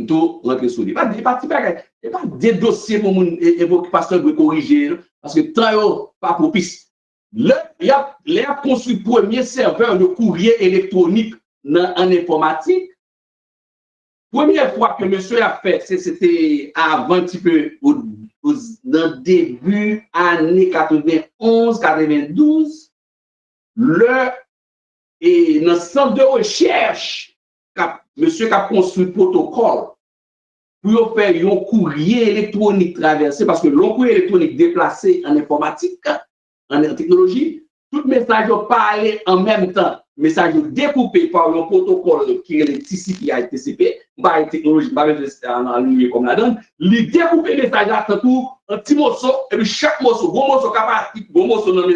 S1: tout rentrer sur lui pas des dossiers pour mon évoquer pasteur de corriger parce que tant pas propice là il a construit premier serveur de courrier électronique en informatique première fois que monsieur a fait c'était avant un petit peu dans début année 91 92 le et dans le centre de recherche, monsieur a construit un protocole pour faire un courrier électronique traversé, parce que le courrier électronique déplacé en informatique, en technologie, tout message parle en même temps. Message découpé par un protocole qui est le TCP à TCP, pas une technologie, pas en ligne comme la donne, il découpe le message à tout un petit morceau, et puis chaque morceau, gros morceau capable, gros morceau dans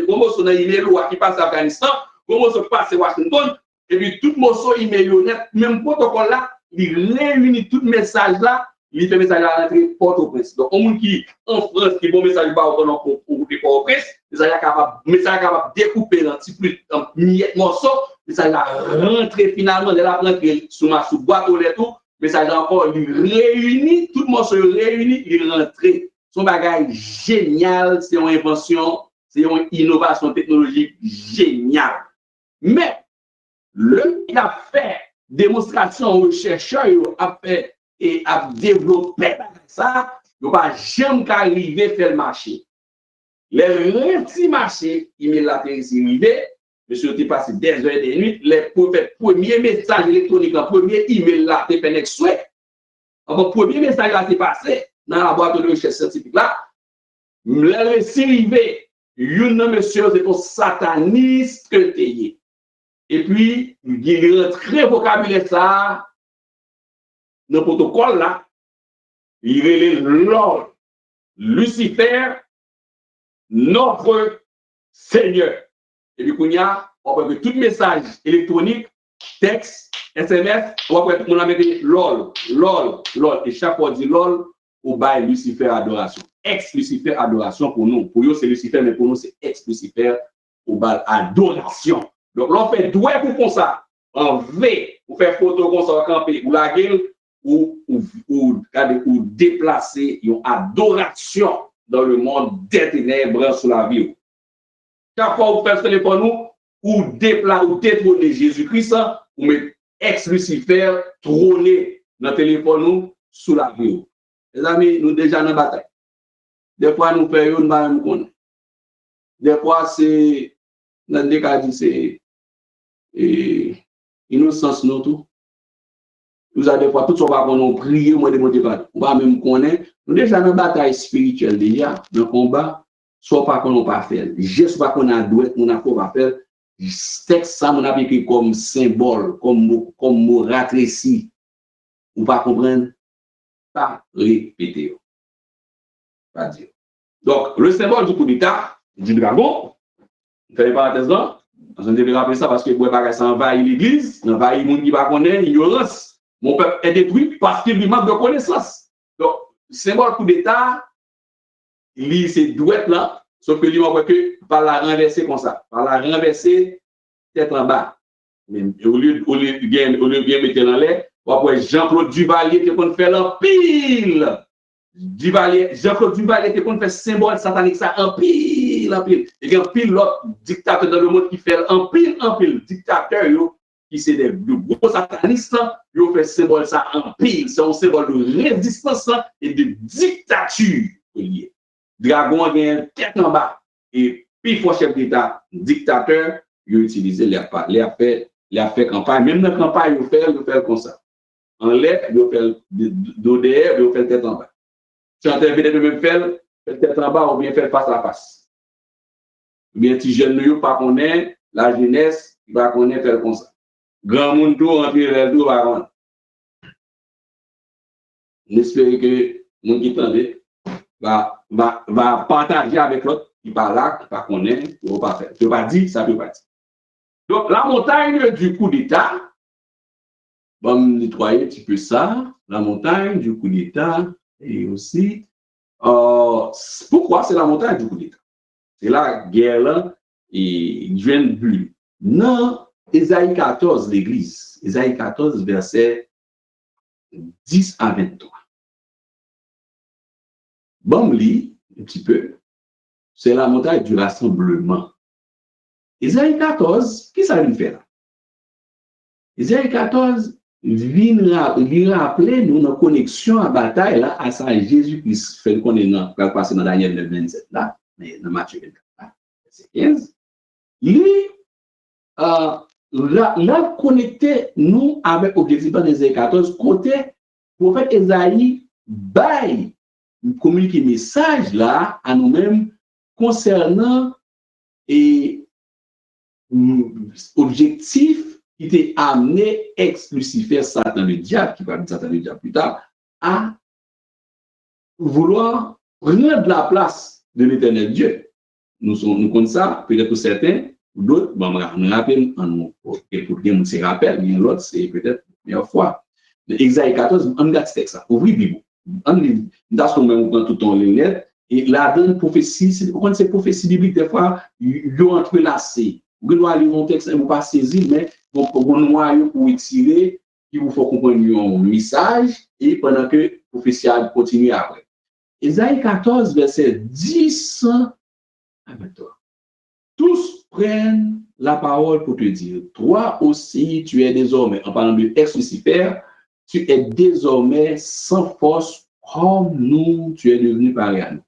S1: l'email qui passe à Afghanistan, comment se passe Washington, et puis tout morceau email, même protocole là, il réunit tout message là, il fait message à l'entrée Port-au-Prince. Donc, on qui en France, qui bon message pour Port-au-Prince, message capable de découper dans petit morceau, message à rentrer finalement, de la rentrer sur ma boîte aux lettres, message encore, il réunit, tout morceau réuni, il rentre. Son bagage génial, c'est une invention, c'est une innovation technologique géniale. Mais, il a fait démonstration aux chercheurs, il a fait et a développé ça, il n'a pas jamais arrivé à faire le marché. Les petits marchés, il m'a arrivé, monsieur, il passé des heures et des nuits, les premiers messages électroniques, le premier email là, c'est fait souhait. Le premier message là, c'est passé dans la boîte de recherche scientifique là, le récit arrivé, monsieur, c'est un sataniste que le et puis, il rentre le vocabulaire ça dans le protocole là, il relève l'ordre. Lucifer, notre Seigneur. Et puis, on peut que tout message électronique, texte, SMS, on peut mettre LOL. Et chaque fois dit LOL, on bail Lucifer adoration. Ex-Lucifer adoration pour nous. Pour nous, c'est Lucifer, mais pour nous, c'est ex-Lucifer, on bail adoration. Donc, l'on fait doué pour comme ça. En V, pour faire photo comme ça, camper, ou la gueule, ou déplacer une adoration dans le monde des ténèbres sur la vie. Chaque fois que vous faites téléphone nous, ou détrôner Jésus-Christ, ou mettre ex-Lucifer trôner dans le téléphone nous sous la vie. Les amis, nous déjà dans la bataille. Des fois, nous faisons une bataille, nous connaissons. Des fois, c'est, dans des cas, c'est innocence, nous tout. Nous avons des fois, tout ça va nous prier, moi, de monter pas. On va même connaître. Nous déjà dans la bataille spirituelle, déjà, dans le combat, soit pas qu'on n'a pas fait. Juste pas qu'on a doué, on n'a pas fait. Texte ça, on a écrit comme symbole, comme mot raccourci. Ou pas comprendre, pas répéter. Pas dire. Donc, le symbole du coup d'État, du dragon, je fais des parenthèses là, on devait rappeler ça parce que le bagage ça envahit l'église, envahit le monde qui va connaître, ignorance. Mon peuple est détruit parce qu'il lui manque de connaissance. Donc, le symbole coup d'État, il c'est douette là, sauf que lui, on voit que par la renverser comme ça, par la renverser tête en bas. Mais au lieu de bien mettre dans l'air, on voit Jean-Claude Duvalier qui peut faire en pile. Jean-Claude Duvalier qui peut faire symbole satanique ça en pile. Et il y a un pile l'autre dictateur dans le monde qui fait en pile. Dictateur, qui c'est des gros satanistes, ils ont fait symbole ça en pile. C'est un symbole de résistance et de dictature. Dragon a une tête en bas. Et puis, il faut chef d'État, dictateur, ils ont utilisé les fait campagne. Même dans la campagne, ils fait comme ça. En l'air, ils ont fait d'ODR, ils ont fait tête en bas. Si on intervient de même faire tête en bas, ou bien faire face à face. Ou bien, si jeune ne pas connaître, la jeunesse, il va connaître faire comme ça. Grand monde tout rentrer vers tout va rendre. J'espère que mon qui t'entendait va partager avec l'autre qui parle là, qui ne connaît, qui ne va pas faire. Je ne peux pas dire, ça ne peut pas dire. Donc, la montagne du coup d'État, on va nettoyer un petit peu ça. La montagne du coup d'État, et aussi, pourquoi c'est la montagne du coup d'État? C'est la guerre là, et il vient de plus. Non, Ésaïe 14, l'Église. Ésaïe 14, verset 10 à 23. Bon, lit un petit peu. C'est la montagne du rassemblement. Ésaïe 14, qui ça vient faire là? Ésaïe 14 vient rappeler nous une connexion à bataille là, à ça Jésus-Christ fait qu'on est dans Daniel 9, 27 là, mais dans Matthieu 24 là, c'est 15. Lui, là, connecté nous avec l'objectif d'Ésaïe 14, côté prophète Ésaïe baille communiquer message là à nous-mêmes concernant et objectif qui était amené ex-Lucifer, Satan le diable, qui va dire Satan le diable plus tard, à vouloir prendre la place de l'éternel Dieu. Nous connaissons ça, peut-être pour certains, pour d'autres, bon, on rappelle, et pour bien se rappelle, mais l'autre, c'est peut-être la première fois. Exaïe 14, on regarde ce texte-là, ouvrez Bible. On lit, dans ce moment, tout le temps, les lettres, et la donne prophétie, quand c'est prophétie biblique, des fois, ils ont entrelacé. Vous doit lire un texte, vous ne pas saisir, mais vous noyau pour tirer, il vous faut comprendre un message, et pendant que la prophétie continue après. Ésaïe 14, verset 10 à 23. Tous prennent la parole pour te dire, toi aussi, tu es désormais, en parlant de ex-Lucifer, tu es désormais sans force comme nous, tu es devenu pareil à nous.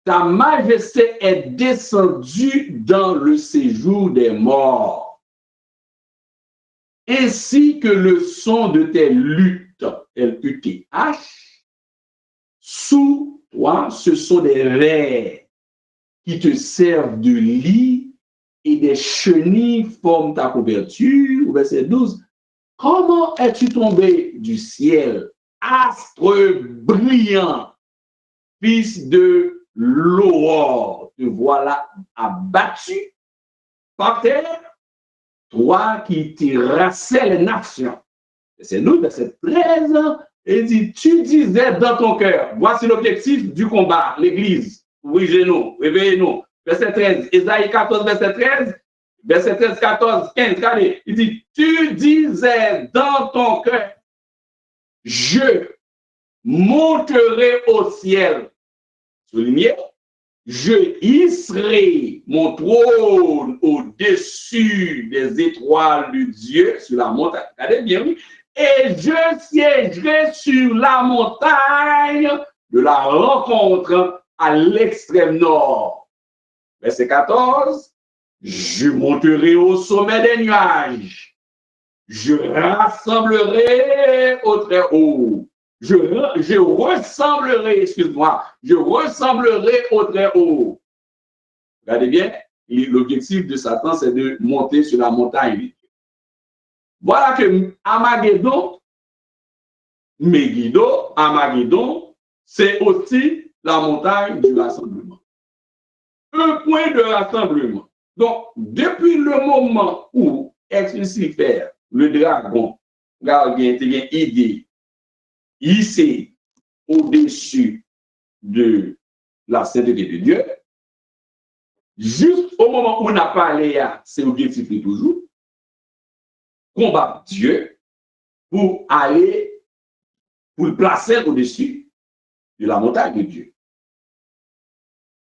S1: Ta majesté est descendue dans le séjour des morts, ainsi que le son de tes luttes, L-U-T-H, sous toi, ce sont des vers qui te servent de lit et des chenilles forment ta couverture. Verset 12. Comment es-tu tombé du ciel, astre brillant, fils de l'aurore? Te voilà abattu par terre, toi qui terrassais les nations. C'est nous, verset 13, il dit, tu disais dans ton cœur, voici l'objectif du combat, l'Église. Ouvrez-nous, réveillez-nous. Verset 13, Ésaïe 14, verset 13, verset 13, 14, 15, regardez, il dit, tu disais dans ton cœur, je monterai au ciel. Soulignez, je hisserai mon trône au-dessus des étoiles de Dieu sur la montagne. Regardez bien, oui. Et je siégerai sur la montagne de la rencontre à l'extrême nord. Verset 14. Je monterai au sommet des nuages. Je rassemblerai au très haut. Je ressemblerai, excuse-moi, je ressemblerai au très haut. Regardez bien, l'objectif de Satan, c'est de monter sur la montagne. Voilà que Armageddon, c'est aussi la montagne du rassemblement. Un point de rassemblement. Donc, depuis le moment où Lucifer, le dragon, gardien, une idée, hissé au-dessus de la sainteté de Dieu, juste au moment où on a parlé, c'est l'objectif de toujours, combattre Dieu pour aller, pour le placer au-dessus de la montagne de Dieu.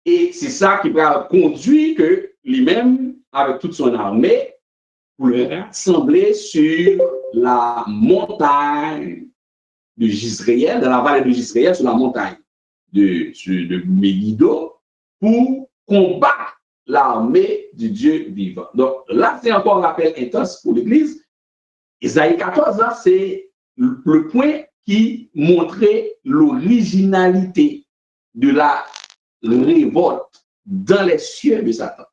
S1: Et c'est ça qui va conduire que lui-même, avec toute son armée, pour le rassembler sur la montagne de Jisraël, dans la vallée de Jisraël, sur la montagne de Megiddo, pour combattre l'armée du Dieu vivant. Donc là, c'est encore un rappel intense pour l'Église. Isaïe 14, là, c'est le point qui montrait l'originalité de la révolte dans les cieux de Satan.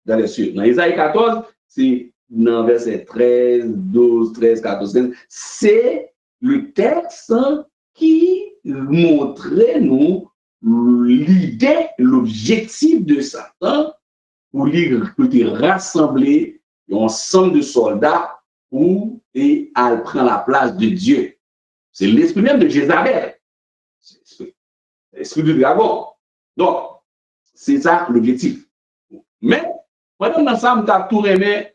S1: Dans les cieux. Dans Isaïe 14, c'est dans verset 13, 12, 13, 14, 15, c'est le texte qui montrait nous l'idée, l'objectif de Satan pour rassembler un ensemble de soldats pour et elle prend la place de Dieu. C'est l'esprit même de Jézabel. L'esprit du dragon. Donc, c'est ça l'objectif. Mais, pendant ça, je vais tout aimer,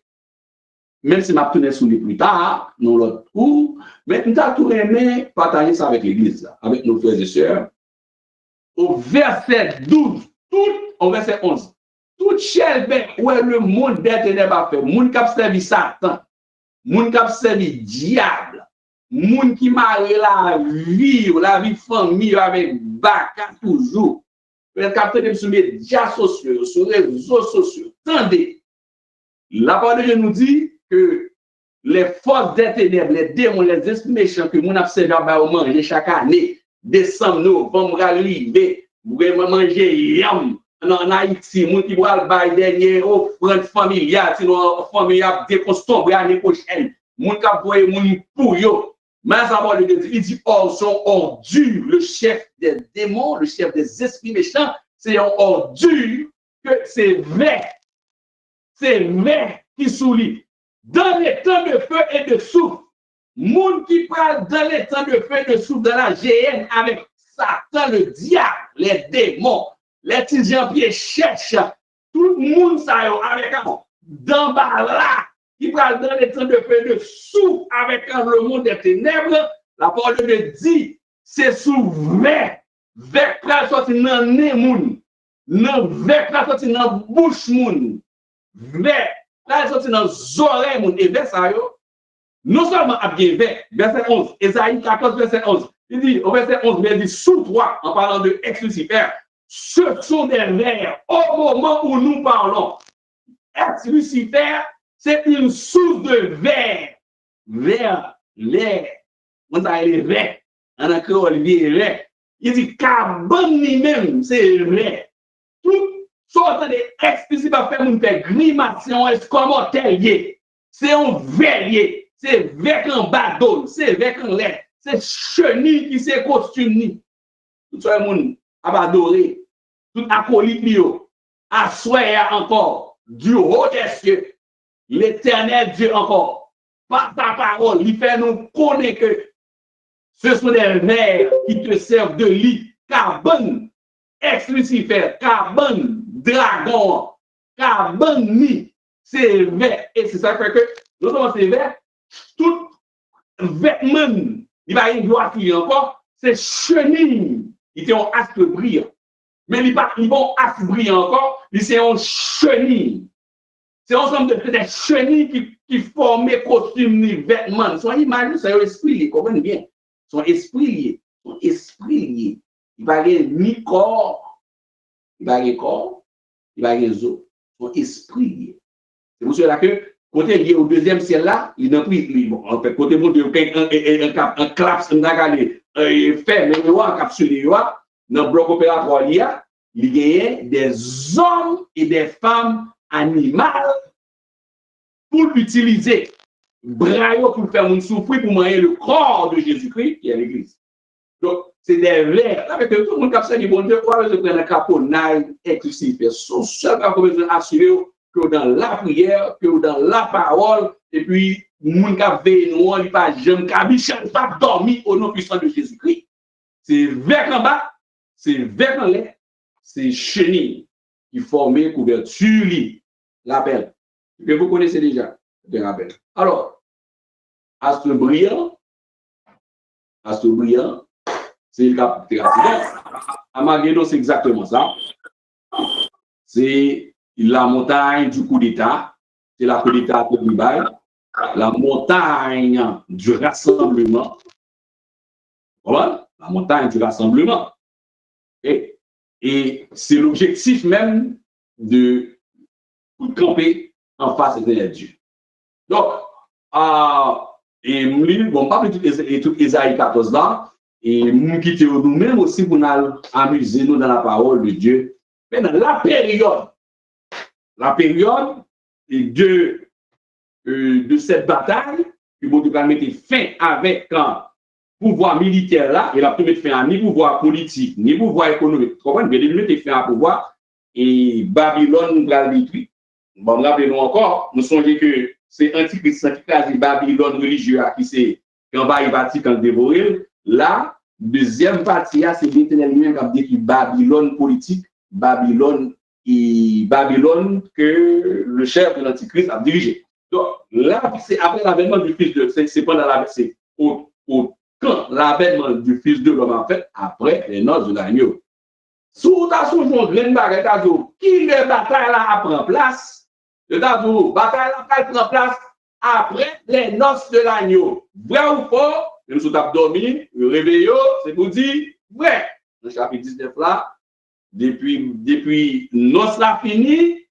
S1: même si je vais tourner sur les plus tard, dans l'autre cours, mais je vais tout aimer partager ça avec l'Église, avec nos frères et sœurs. Au verset 12, au verset 11, tout chelbe où est le monde des ténèbres a fait, monde qui a servi Satan, monde qui a servi diable, monde qui marre la vie famille avec baka toujours. Peut-être capter sur les médias sociaux, sur les réseaux sociaux. Attendez, la parole de Dieu nous dit que les forces des ténèbres, les démons, les esprits méchants que nous avons au manger chaque année, décembre, novembre, arriver, vous pouvez manger yam. En Haïti, nous qui voient le dernier offrande familiale, sinon famille a déconstruit l'année prochaine. Nous qui voient mon pouyo. Mais ça va le dire, il dit, oh, son ordure, le chef des démons, le chef des esprits méchants, c'est un ordure que c'est vrai qui soulit. Dans les temps de feu et de souffle, monde qui parle dans les temps de feu et de souffle dans la GN avec Satan, le diable, les démons, les petits Jean-Pierre cherchent, tout le monde ça avec un d'emballas qui parle dans les temps de feu et de souffle avec le monde des ténèbres. La parole de Dieu dit, c'est sous vert pral sorti dans le nez moun, vert pral sorti dans la bouche moun, vert pral sorti dans les oreilles moun, et vers ça yo, non seulement à bien vert, verset 11, Ésaïe 14, verset 11, il dit, au verset 11, il dit, sous toi, en parlant de ex-Lucifer, ce sont des vers au moment où nous parlons. Ex-Lucifer, c'est une source de verre. Verre, l'air. On a les verres. On a créé les verres. Il dit, carbone lui-même, c'est verre. Tout ce entendez explicite va faire mon faire grimation est comme hôtelier. C'est un verrier, c'est avec un bateau, c'est avec un lait, c'est chenille qui c'est costume ni. Tout le monde a adoré, tout acolyte bio, assoya encore, du haut des cieux, l'éternel Dieu encore, par ta parole, il fait nous connaître que ce sont des vers qui te servent de lit, carbone, ex-Lucifer, carbone, dragon, carbone, ni, c'est vert. Et c'est ça fait que, non seulement c'est vert, tout vêtement, il va y avoir encore, c'est chenille, il est un astre brillant. Mais il va un astre brillant encore, c'est un chenille. C'est ensemble de des chenilles qui forment les costumes, les vêtements. Son image, c'est un esprit lié, comprenez bien. Son esprit lié. Son esprit lié. Il va y avoir ni corps, il va y avoir corps, il va y avoir os. Son esprit lié. C'est pour cela que, côté lié au deuxième ciel là, il n'a plus, bon, en fait, côté bon, un claps, un regardé, fait, mais il y a un capsule, dans le bloc opératoire, il y a des hommes et des femmes animales pour l'utiliser. Braille pour faire mon souffrir, pour manger le corps de Jésus-Christ qui est l'Église. Donc, c'est des vers. Avec tout le monde qui a dit, bon Dieu, quoi, je prends un caponnage exclusif. Son seul qui a besoin d'assurer que dans la prière, que dans la parole, et puis, le monde qui a veillé, nous, il n'y a pas jamais cabichon, pas dormi au nom puissant de Jésus-Christ. C'est vers en bas, c'est vers en l'air, c'est chenille qui forment couverture, l'appel. Que vous connaissez déjà, je rappelle. Alors, astre brillant, c'est le cap terrestre. Armageddon, c'est exactement ça. C'est la montagne du coup d'État, c'est la coup d'État de Dubaï, la montagne du rassemblement. Voilà, la montagne du rassemblement. Et c'est l'objectif même de camper en face de Dieu. Donc, et bon, pas tout Isaïe 14 là, et nous quitter nous-mêmes aussi pour nous amuser nous dans la parole de Dieu. Mais dans la période de cette bataille, que vous devez mettre fin avec un pouvoir militaire là, et la première fin à ni pouvoir politique, ni pouvoir économique. Vous comprenez? Vous devez mettre fin à pouvoir, et Babylone va le détruire. Bon, rappelez-nous encore, nous songeons que c'est Antichrist qui a Babylone religieux qui s'est envahi Vatican dévoré. Là, deuxième partie, c'est l'Éternel lui-même qui a détruit Babylone politique, Babylone que le chef de l'Antichrist a dirigé. Donc là, c'est après l'avènement du Fils de l'homme, c'est pendant c'est quand l'avènement du Fils de l'homme en fait, après les noces de l'agneau. Sous ta soujon, grande bagarre, qui le bataille là prend place? Le bataille là prend place après les noces de l'agneau. Vrai ou faux? Nous sommes dormi, le réveil, c'est pour dire vrai. Le chapitre 19 là, depuis noces là fini,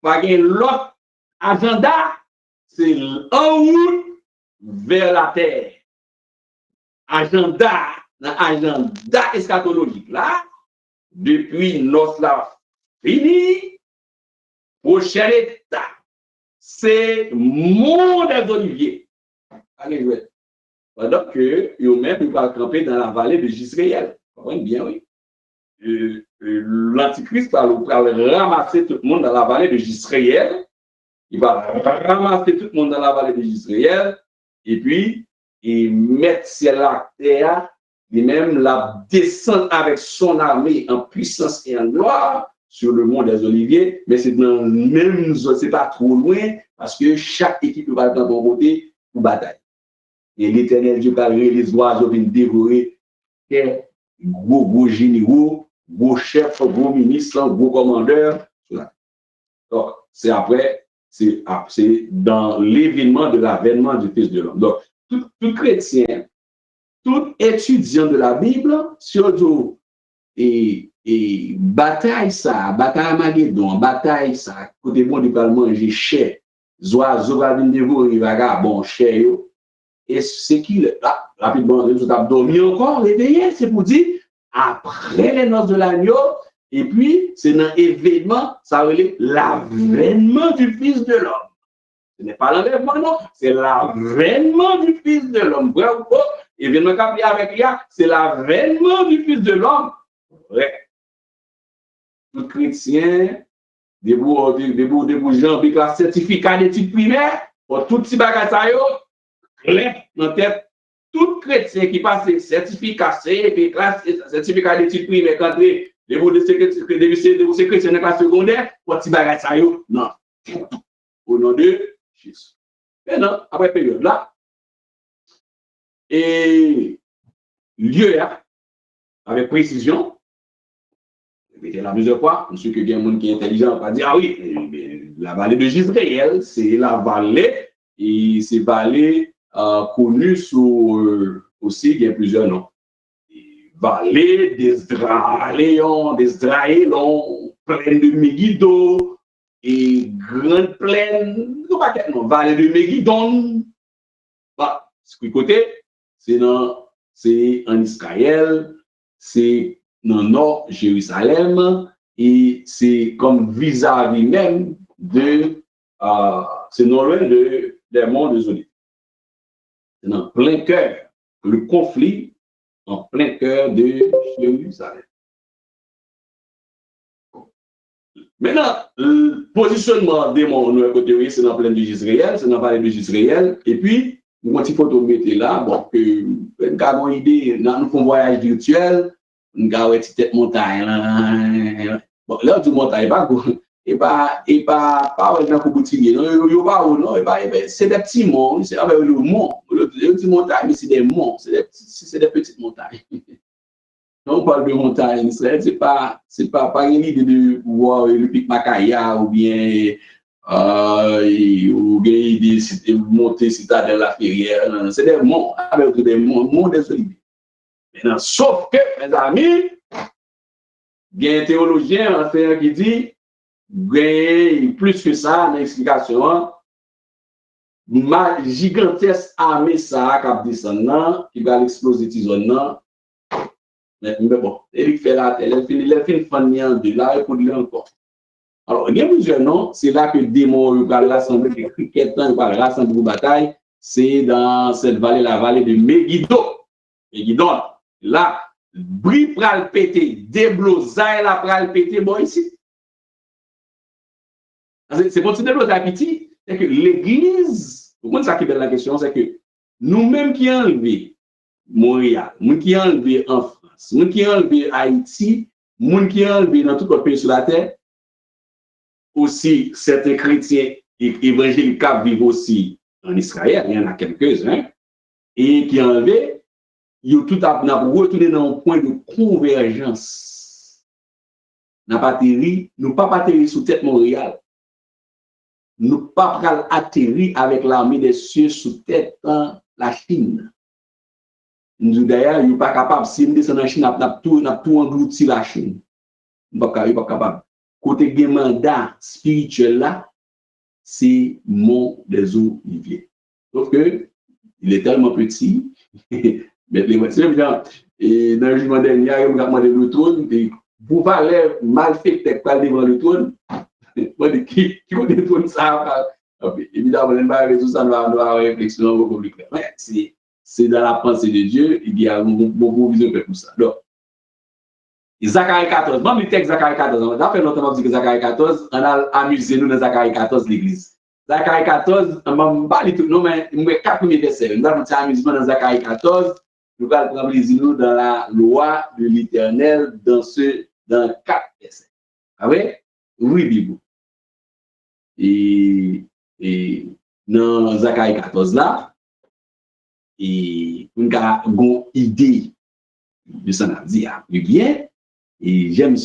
S1: pas l'autre agenda, c'est en route vers la terre. Agenda eschatologique là, depuis noces là fini, prochain état, c'est monde des oliviers. Allez, pendant que eux-mêmes ils vont camper dans la vallée de Jisraël. Vous comprenez bien, oui. L'Antichrist va ramasser tout le monde dans la vallée de Jisraël. Il va ramasser tout le monde dans la vallée de Jisraël. Et puis, il met ciel à terre, et même la descendre avec son armée en puissance et en gloire sur le mont des Oliviers. Mais c'est dans le même zone, c'est pas trop loin, parce que chaque équipe va dans ton côté pour bataille. Et l'Éternel Dieu va les oiseaux viennent dévorer gros généraux, gros chefs, gros ministres, gros commandeurs. Donc, c'est après, c'est dans l'événement de l'avènement du Fils de l'homme. Donc, tout chrétien, tout étudiant de la Bible, surtout, et bataille Armageddon, bataille ça, côté bon, il va manger cher, oiseaux va venir dévorer, vagabond, cher, et c'est qu'il, rapidement, nous avons dormi encore, réveillé, c'est pour dire, après les noces de l'agneau, Et puis, c'est dans l'événement, ça veut dire l'avènement du Fils de l'homme. Ce n'est pas l'enlèvement, non, c'est l'avènement du Fils de l'homme. Bravo, événement qu'appelé avec Ria, c'est l'avènement du Fils de l'homme. Ouais. Tout chrétien, des bouts gens, avec la certificat d'études primaires, pour tout petit bagage ça yo, clair dans tête. Tout chrétien qui passe certificat C, puis classe certificat d'études primaires, quand des bouts de chrétiens dans la classe secondaire, pour petit bagage ça yo, non. Au nom de Jésus. Maintenant, après période là, et lieu avec précision, répétez la plusieurs fois, monsieur que il y a un monde qui est intelligent va dire, ah oui, la vallée de Jezreel, c'est la vallée, et c'est vallée connue sous aussi, il y a plusieurs noms. Vallée d'Israëlon, plaine de Megiddo, et grande plaine, vallée de Megiddo. Bah, ce côté, c'est en Israël, c'est dans le nord Jérusalem, et c'est comme vis-à-vis même de, c'est non loin des monts des Olives. C'est dans plein cœur, le conflit en plein cœur de Jérusalem. Maintenant, le positionnement des monts de côté, c'est dans la plaine de Jezreel, c'est dans la vallée de Jezreel, et puis, quand il faut te mettre là, bon, nous avons une idée, nous faisons un voyage virtuel, nous avons une petite montagne là. Bon, là, du montagne, pas dans le boutique, c'est des petits monts, c'est avec le mont, le petit montagne, mais c'est des monts, c'est des petites montagnes. Quand on parle de montagne, c'est pas une idée de voir le pic Macaya ou bien de monter citadelle la Ferrière. C'est des monts, avec des monts des Oliviers. Maintenant, sauf que, mes amis, il y a un théologien qui dit, plus que ça, dans l'explication, ma gigantesque armée ça qui a descendu, qui va exploser cette zone. Mais bon, il fait la télé, il fait une famille en deux, là, il faut dire encore. Alors, il y a plusieurs noms, c'est là que le démon va rassembler les criquetants, il va rassembler pour bataille, c'est dans cette vallée, la vallée de Megiddo. Megiddo, là, bris pral pété, déblosaille la pral pété, bon, ici. C'est pour dire de petit, c'est que l'église, pour moi, ça qui est la question, c'est que nous-mêmes qui avons enlevé Montréal, nous qui avons enlevé en France, nous qui avons enlevé Haïti, nous qui avons enlevé dans tout le pays sur la terre, aussi certains chrétiens évangéliques qui vivent aussi en Israël, il y en a quelques-uns, et qui ont enlevé, ils ont tout retourné dans un point de convergence. Nous n'avons pas atterri sous tête Montréal. Nous pas atterrir avec l'armée des cieux sous tête la Chine. Nous d'ailleurs, nous pas capable si nous descendons en Chine, nous tout englouti la Chine. Nous pas capable. Côté des mandat spirituel là, c'est mont des Oliviers. Sauf que il est tellement petit. Mais les gens, et dans le jugement dernier, ils m'ont demandé le trône. Vous parlez mal fait devant le trône. Qui va détourner ça? Évidemment, on va tout ça, on va avoir une réflexion beaucoup plus claire. Mais c'est dans la pensée de Dieu, il y a beaucoup de vision pour ça. Donc, Zacharie 14, même le texte Zacharie 14, on a fait longtemps que Zacharie 14, on a amusé nous dans Zacharie 14, l'église. Zacharie 14, on va parler tout, non, mais il y a 4 premiers versets. Nous avons un amusement dans Zacharie 14, nous allons prendre plaisir dans la loi de l'Éternel, dans 4 versets. Ah oui? Oui, Bible. Et dans Zacharie 14 là, et on a une idée de ça, on a dit, ah, bien, et j'aime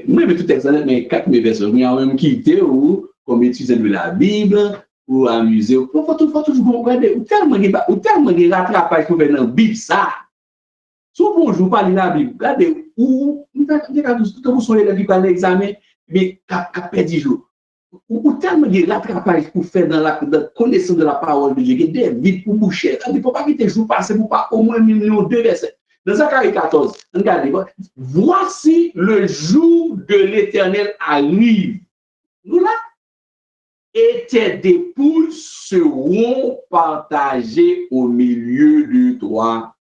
S1: moi, tout excellent, mais 4 versets, on a même quitté ou comme étudier de la Bible, ou amuser, il faut toujours comprendre, ou tellement de rattrapage pour faire dans la Bible, ça. Souvent, je vous parle de la Bible, regardez, où, vous sont les Bibles à l'examen, mais qu'à perdu jour. Ou tellement de rattrapage pour faire dans la connaissance de la parole de Dieu, des vides pour boucher. Il ne faut pas quitter le jour passé pour pas au moins 1 million de versets. Dans Zacharie 14, regardez, voici le jour de l'Éternel arrive. Nous là, et tes dépouilles seront partagées au milieu de toi.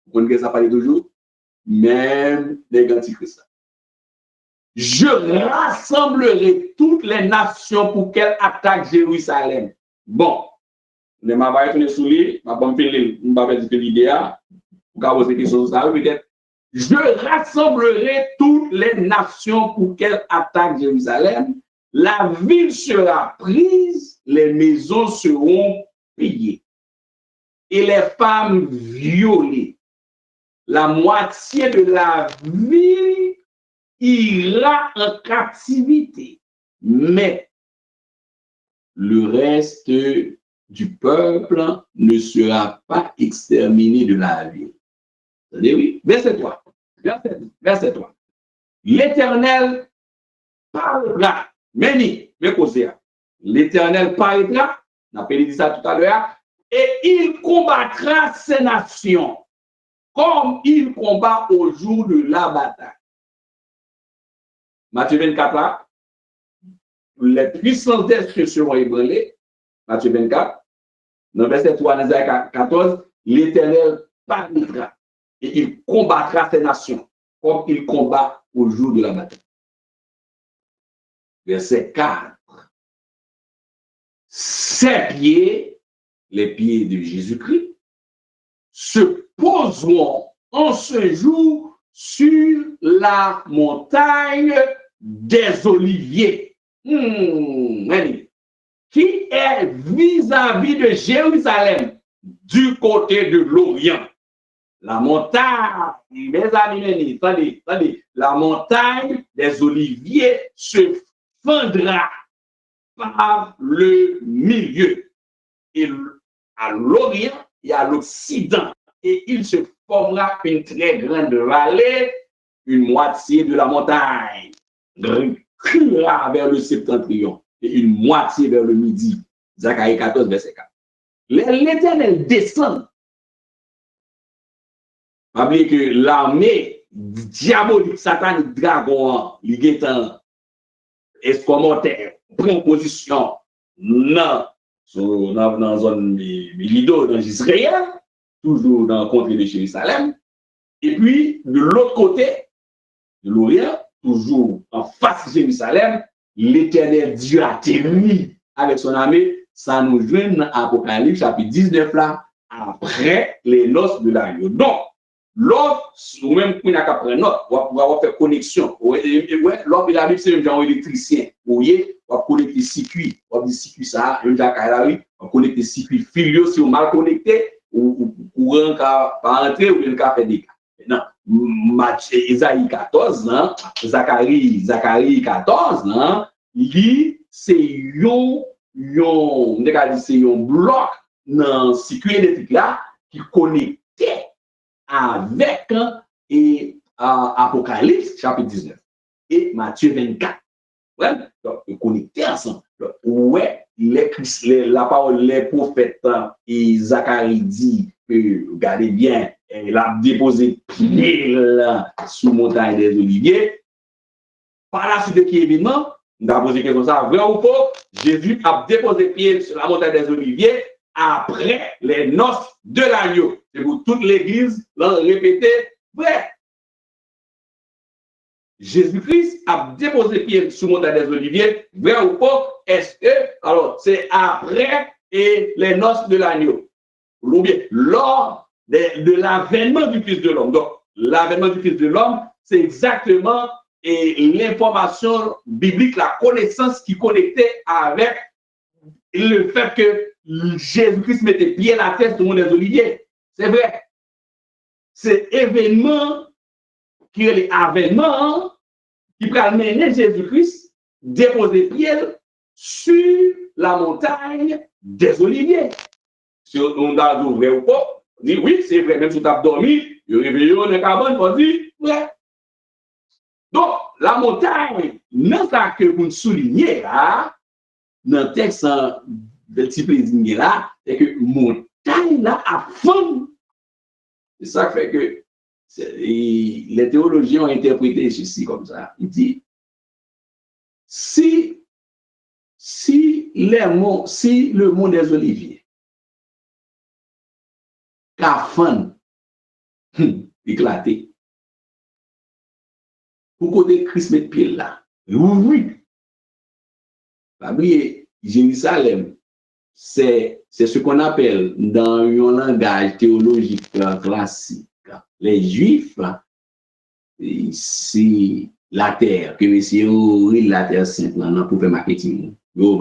S1: Vous connaissez ça parler toujours? Même les antichrists. Je rassemblerai toutes les nations pour qu'elles attaquent Jérusalem. Bon, je ne vais pas retourner sur lui, je ne vais pas faire l'idée, pour avoir ces questions, ça peut-être. Je rassemblerai toutes les nations pour qu'elles attaquent Jérusalem. La ville sera prise, les maisons seront pillées et les femmes violées. La moitié de la ville ira en captivité, mais le reste du peuple ne sera pas exterminé de la ville. Attendez, oui, verset 3. Verset 3. L'Éternel parlera. Mais l'Éternel paraîtra, on a dit ça tout à l'heure, et il combattra ces nations comme il combat au jour de la bataille. Matthieu 24, là, les puissances d'esprit seront ébranlées. Matthieu 24, dans verset 3, dans Isaïe 14, l'Éternel paraîtra et il combattra ces nations comme il combat au jour de la bataille. Verset 4. Ses pieds, les pieds de Jésus-Christ, se poseront en ce jour sur la montagne des Oliviers. Qui est vis-à-vis de Jérusalem, du côté de l'Orient. La montagne, mes amis, attendez, la montagne des Oliviers se fendra par le milieu. Et à l'Orient et à l'Occident. Et il se formera une très grande vallée, une moitié de la montagne reculera vers le septentrion et une moitié vers le midi. Zacharie 14, verset 4. L'Éternel descend. Rappelez que l'armée diabolique, satanique, dragon, il est en escomoteur, prend position dans la zone Milido, dans Israël, toujours dans le contrée de Jérusalem. Et puis, de l'autre côté, de l'Orient, toujours en face de Jérusalem, l'Éternel Dieu a terminé avec son armée. Ça nous joint dans Apocalypse, chapitre 19, là, après les noces de l'agneau. Donc, l'autre, ou même qu'on a qu'à prendre note, on va faire connexion. L'autre de la Bible, c'est un genre électricien. Vous voyez, on va connecter circuit. On va dire circuit ça, on va connecter circuit filiaux si on mal connecté, ou courant pas entrer, ou bien qu'à faire des cas. Maintenant, Isaïe 14, hein, Zacharie 14, hein, c'est un bloc dans le circuit électrique là qui connectait avec Apocalypse chapitre 19 et Matthieu 24. Ouais, donc, connectés ensemble. Ouais, la parole, les prophètes et Zacharie dit que, regardez bien, il a déposé pied là sous montagne des Oliviers. Par la suite de qui événement, on a posé question ça, vrai ou faux, Jésus a déposé pied sur la montagne des Oliviers après les noces de l'agneau. C'est pour toute l'église, l'ont répété, vrai. Jésus-Christ a déposé pied sur la montagne des Oliviers, vrai ou faux, est-ce que, alors, c'est après et les noces de l'agneau. Ou bien, lors de l'avènement du Fils de l'homme. Donc, l'avènement du Fils de l'homme, c'est exactement l'information biblique, la connaissance qui connectait avec le fait que Jésus-Christ mettait pied à la tête sur le mont des Oliviers. C'est vrai. C'est événement qui est l'avènement qui peut amener Jésus-Christ déposer pied sur la montagne des Oliviers. Si on a dit vrai ou pas, on dit oui, c'est vrai, même si tu as dormi, le réveillon de carbone, on dit vrai. Donc, la montagne, non ça que vous soulignez là, dans le texte de petit plaisir là, c'est que montagne là a fond. C'est ça qui fait que Les théologiens ont interprété ceci comme ça. Il dit, si le monde des oliviers, Cafan, éclaté, pour côté Christ met pied là, oui, Jérusalem, c'est ce qu'on appelle dans un langage théologique classique. Les Juifs, c'est la terre, que monsieur, la terre sainte, pour faire marketing. Vous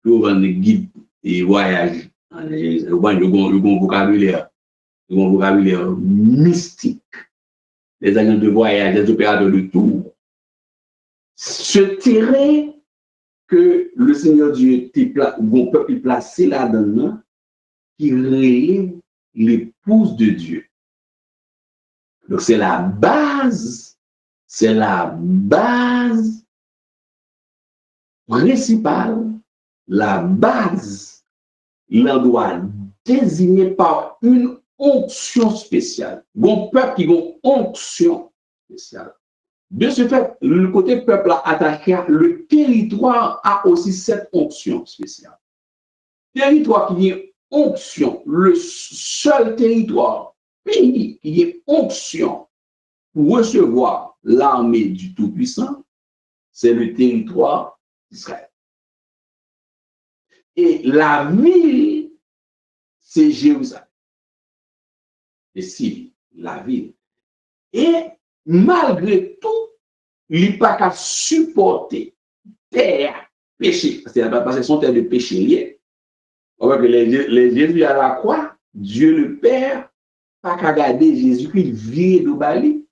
S1: vendez guide et voyage. Bon vocabulaire mystique. Les agents de voyage, les opérateurs de tour. Ce terrain que le Seigneur Dieu, mon peuple placé là-dedans, qui relève l'épouse de Dieu. Donc c'est la base principale, la base, l'endroit désigné par une onction spéciale. Bon peuple qui a une onction spéciale. De ce fait, le côté peuple attaqué, le territoire a aussi cette onction spéciale. Territoire qui est onction, le seul territoire, pays qui est onction pour recevoir l'armée du Tout-Puissant, c'est le territoire d'Israël. Et la ville, c'est Jérusalem. Et si, la ville. Et malgré tout, il n'a pas qu'à supporter terre, péché. Parce que son terre de péché lié. On voit que les Jésus à la croix, Dieu le Père, pas qu'à garder Jésus-Christ vie de Bali.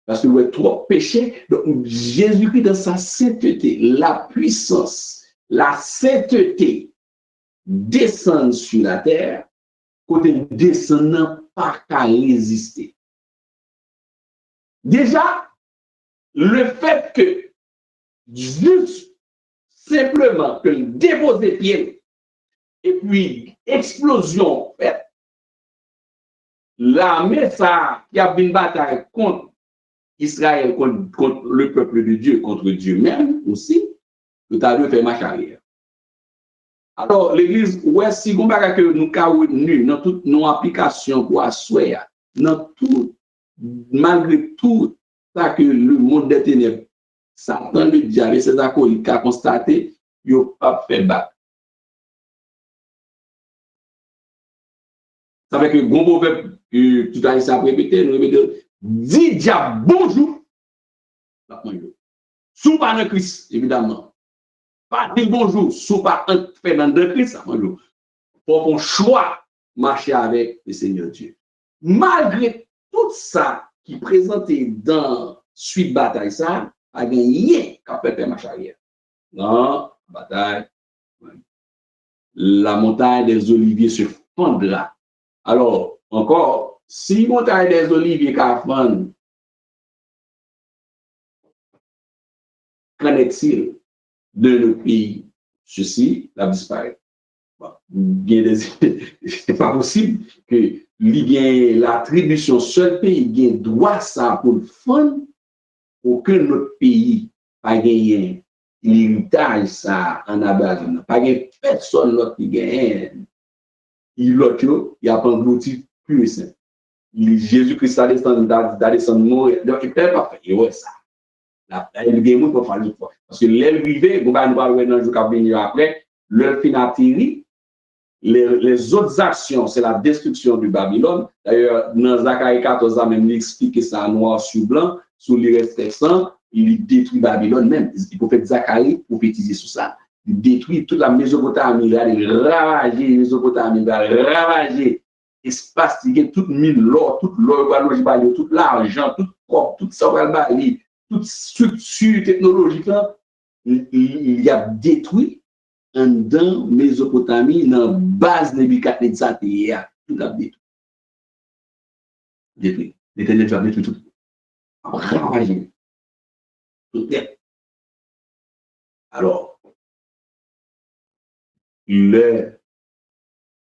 S1: Parce qu'il y a trop péché. Donc, Jésus-Christ, dans sa sainteté, la puissance, la sainteté, descend sur la terre, côté descendant, pas qu'à résister. Déjà, le fait que juste simplement que déposer pied et puis explosion faite, l'armée ça qui a une bataille contre Israël, contre le peuple de Dieu, contre Dieu même aussi, tout à l'heure fait marche arrière. Alors, l'église, ouais, si vous ne que nous avons dans toutes nos applications pour assurer, dans tout, malgré tout ça que le monde des ténèbres, Satan, le diable, ses acolytes a constaté, il n'a pas fait battre. Ça fait que bon proverbe, tout à l'heure, ça répété, nous répétons, dis diable bonjour. Sous pas de Christ, évidemment. Pas dire bonjour, sous pas un fait dans de Christ, bonjour. Pour qu'on choix marcher avec le Seigneur Dieu. Malgré tout ça qui est présenté dans suite bataille, ça, a gagné qu'à faire marche arrière. Non, bataille. La montagne des oliviers se fondra. Alors, encore, si montagne des oliviers qu'a fondre, qu'en est-il de nos pays? Ceci va disparaître. C'est pas possible que l'attribution seul pays gagne droit ça pour le fond, aucun autre pays pas gagné l'héritage ça en abattement. Pas gagné personne l'autre qui gagne. L'autre, il a pas l'outil plus simple. Jésus-Christ a descendu mourir. Donc, il ne peut pas faire. Ouais, ça. Il gagne pour faire une fois. Parce que l'élrivé, on va nous parler dans le jour qui va venir après, le finatiri. Les autres actions, c'est la destruction de Babylone. D'ailleurs, dans Zacharie 14, même, il explique ça noir sur blanc, sous les restants, il détruit Babylone même. Il prophète Zacharie prophétiser sur ça. Il détruit toute la Mésopotamie, il ravager la Mésopotamie, il ravager l'espace, il a toute mine, l'or, toute l'or, tout l'argent, tout corps, tout ça, toute structure technologique, il a détruit en dans Mésopotamie, dans la base Nebuchadnezzar, tout a détruit. Détruit. L'Éternel va détruire tout. Ravager. Tout est. Alors,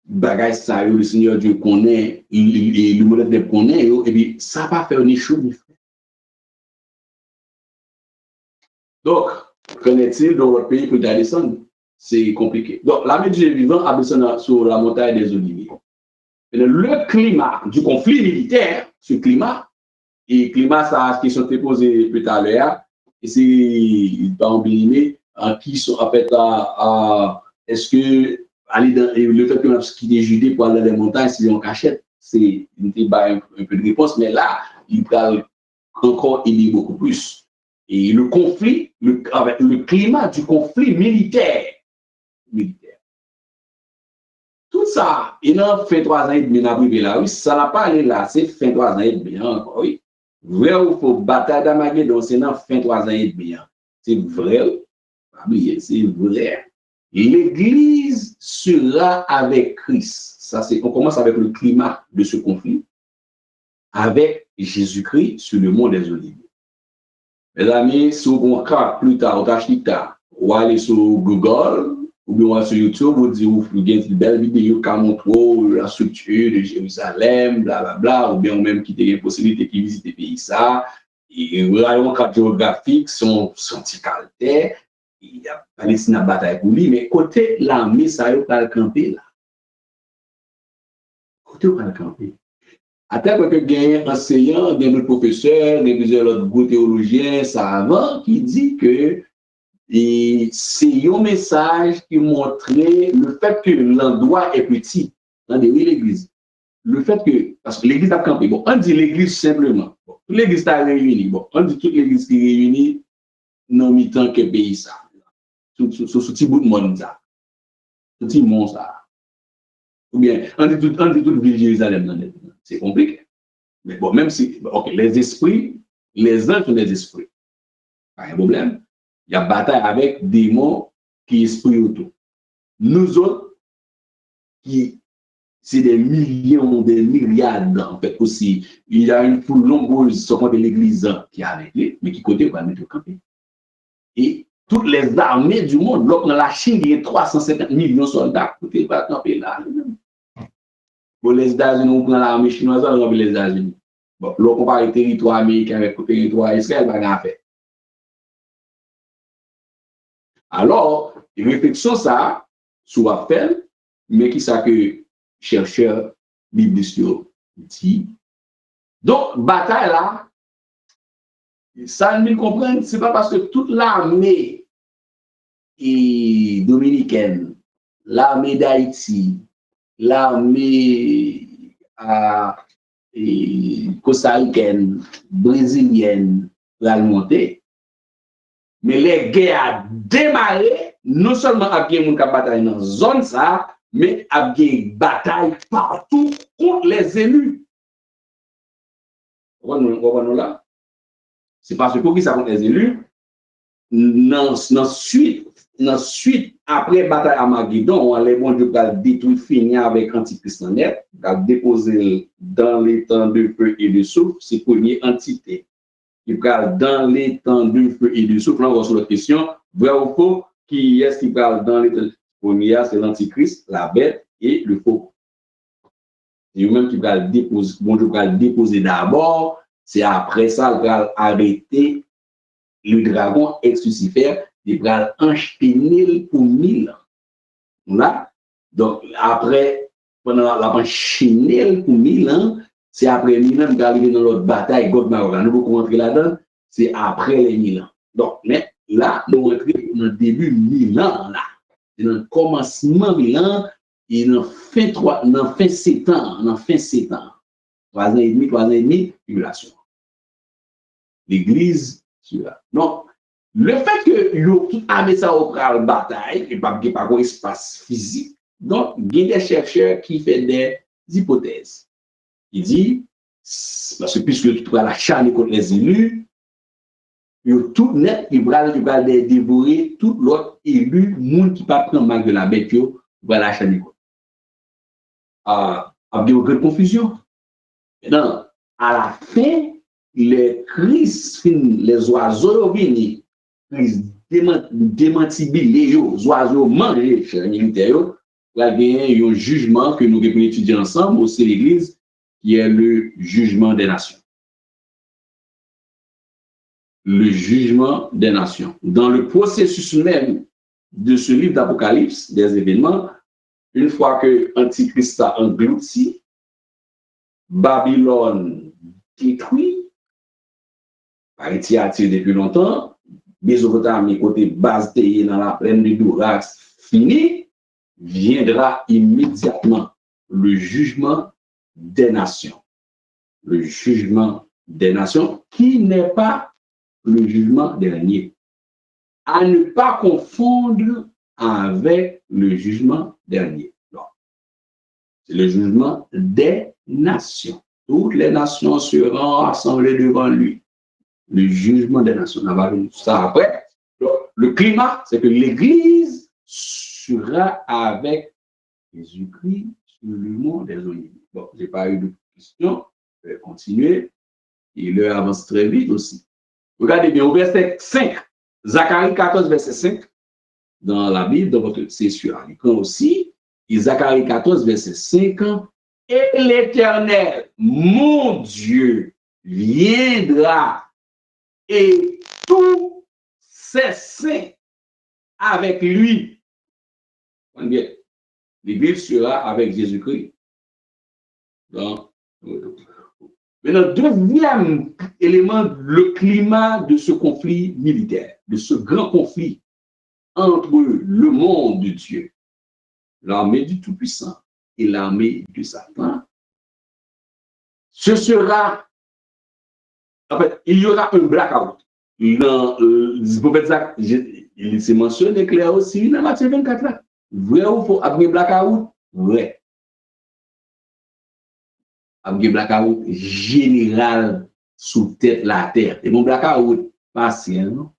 S1: bagage ça, le Seigneur Dieu connaît, le modèle de connaît, et puis ça va faire ni chaud ni frais. Donc, qu'en est-il dans votre pays pour descendre? C'est compliqué. Donc, la Dieu vivant a besoin sur la montagne des Oliviers. Le climat du conflit militaire, ce climat, et climat, ça, qui sont posées tout à l'heure, et c'est pas oublié, qui sont en fait est-ce que aller dans le fait qu'on a quitté Judée pour aller dans les montagnes, si on cachette, c'est un peu de réponse, mais là, il parle encore aider beaucoup plus. Et le conflit, le climat du conflit militaire. Tout ça, il a fait 3 ans et demi dans là, oui, ça n'a pas allé là, c'est fin 3 ans et demi encore, oui. Vrai ou faux, bataille d'Armageddon, c'est dans fin 3 ans et demi. C'est vrai, c'est vrai. L'Église sera avec Christ. Ça, c'est, on commence avec le climat de ce conflit, avec Jésus-Christ sur le mont des Oliviers. Mes amis, si vous regardez plus tard, ou aller sur Google, ou bien sur YouTube, vous dites, vous avez une belle vidéo qui montre la structure de Jérusalem, blablabla, ou bien même qui a une possibilité de visiter le pays, ça. Et vous avez un cadre géographique, son caractère, il y a Palestine à bataille pour lui, mais côté l'armée, ça y est, pas le camper là. Côté pas le camper. À tel que gagne enseignant, gagne notre professeur, gagne plusieurs autres théologiens savants qui dit que c'est un message qui montrait le fait que l'endroit est petit dans l'église. Le fait que, parce que l'église a campé, bon, on dit l'église simplement. Bon, l'église a réuni, bon, on dit toute l'église qui est réunie dans le temps que pays ça. Sur ce petit bout de monde ça. Ce petit monde ça. Ou bien, on dit toute ville de Jérusalem. C'est compliqué. Mais bon, même si, ok, les esprits, les anges sont des esprits. Pas un problème. Il y a bataille avec des démons qui esprits autour. Nous autres, c'est des millions, des milliards, en fait, aussi. Il y a une foule nombreuse, ce qu'on appelle l'église qui est avec lui, mais qui côté va mettre au campé. Et toutes les armées du monde, dans la Chine, il y a 350 millions de soldats, côté va camper là. Pour les États-Unis, on prend l'armée chinoise, on les États-Unis. Bon, là, on compare le territoire américain avec le territoire israélien, il n'y a pas fait. Alors, réflexion ça, sous appel, mais qui ça que chercheurs bibliques dit. Donc, bataille là, ça ne comprend, c'est pas parce que toute l'armée dominicaine, l'armée d'Haïti, l'armée costaricaine, brésilienne, va monter. Mais les guerres démarré, non seulement avec les gens qui bataille dans la zone, ça, mais avec des batailles partout contre les élus. Là? C'est parce que pour qui ça contre les élus, suite, après bataille à Magidon, les bons Dieu va détruire, finir avec Antichrist en net, va déposer dans les temps de feu et de souffle, c'est la première entité. Il parle dans les temps de feu et de souffle. Là, on va sur la question, vrai ou faux, qui est-ce qui parle dans les temps? Premier, c'est l'Antichrist, la bête et le faux. C'est eux-mêmes qui va déposer, bon Dieu va déposer d'abord, c'est après ça, il va arrêter le dragon ex-Lucifer, il va enchaîner pour 1000 ans. Là, donc après, pendant la enchaîner pour 1000 ans, c'est après 1000 ans qu'il va arriver dans l'autre bataille, God Maroc. Nous pouvons rentrer là-dedans, c'est après les 1000 ans. Donc, mais là, nous rentrons dans le début 1000 ans, là. C'est dans le commencement 1000 ans, et dans fin 7 ans, 3 ans et demi, tribulation. L'église, c'est là. Donc, le fait que tout armée ça au bataille, et pas un espace physique, donc, il y a des chercheurs qui font des hypothèses. Il dit, parce que puisque tu vois la chaîne contre les élus, tout net, il va dévorer tout l'autre élu, monde qui ne peut pas prendre mal de la bête, il va la chaîne contre. Il y a une grande confusion. Maintenant, à la fin, les crises, les oiseaux viennent, les démentibles, les oiseaux mangent les militaires, va gagner un jugement que nous devons étudier ensemble au sein de l'Église, qui est le jugement des nations. Le jugement des nations. Dans le processus même de ce livre d'Apocalypse, des événements, une fois que Antichrist a englouti, Babylone détruit, par Étiatie depuis longtemps, Mésopotamie, côté base dans la plaine de Dourax, fini, viendra immédiatement le jugement des nations. Le jugement des nations qui n'est pas le jugement dernier. À ne pas confondre avec le jugement dernier. C'est le jugement des nations. Toutes les nations seront rassemblées devant lui. Le jugement des nations. On va voir ça après. Donc, le climat, c'est que l'Église sera avec Jésus-Christ sur le mont des Oliviers. Bon, je n'ai pas eu de questions. Je vais continuer. Et l'heure avance très vite aussi. Regardez bien, au verset 5, Zacharie 14, verset 5, dans la Bible, dans votre session à l'écran aussi, et Zacharie 14, verset 5, et l'Éternel, mon Dieu, viendra et tous ses saints avec lui. L'Église sera avec Jésus-Christ. Maintenant, deuxième élément, le climat de ce conflit militaire, de ce grand conflit entre le monde de Dieu, l'armée du Tout-Puissant et l'armée de Satan. Ce sera, en fait, il y aura un blackout. Dans le prophète Zach, il s'est mentionné clair aussi dans Matthieu 24 là. Vrai ou faux, après blackout? Vrai. Après blackout général sous tête la terre. Et mon blackout partiel, non?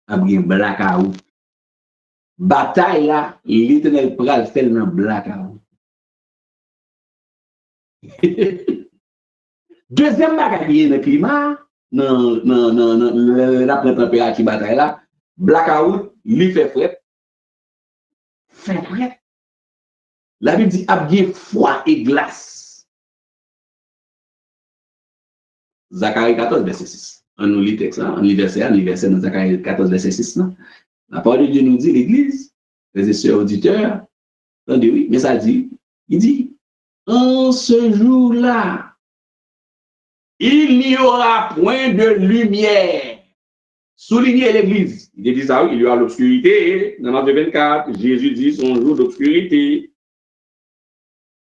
S1: Après blackout. Bataille là, l'Éternel pral fait dans blackout. Deuxième bagaille dans le climat, dans la température bataille là, blackout, il fait fret. Fait fret. La Bible dit abgé froid et glace. Zacharie 14, verset 6. On nous lit texte, on lit verset dans Zacharie 14, verset 6. Non? La parole de Dieu nous dit, l'Église, les sœurs auditeurs, attendez, oui, mais ça dit, il dit, en ce jour-là, il n'y aura point de lumière. Soulignez l'Église. Il dit ça, oui, il y aura l'obscurité. Dans Matthieu 24, Jésus dit son jour d'obscurité.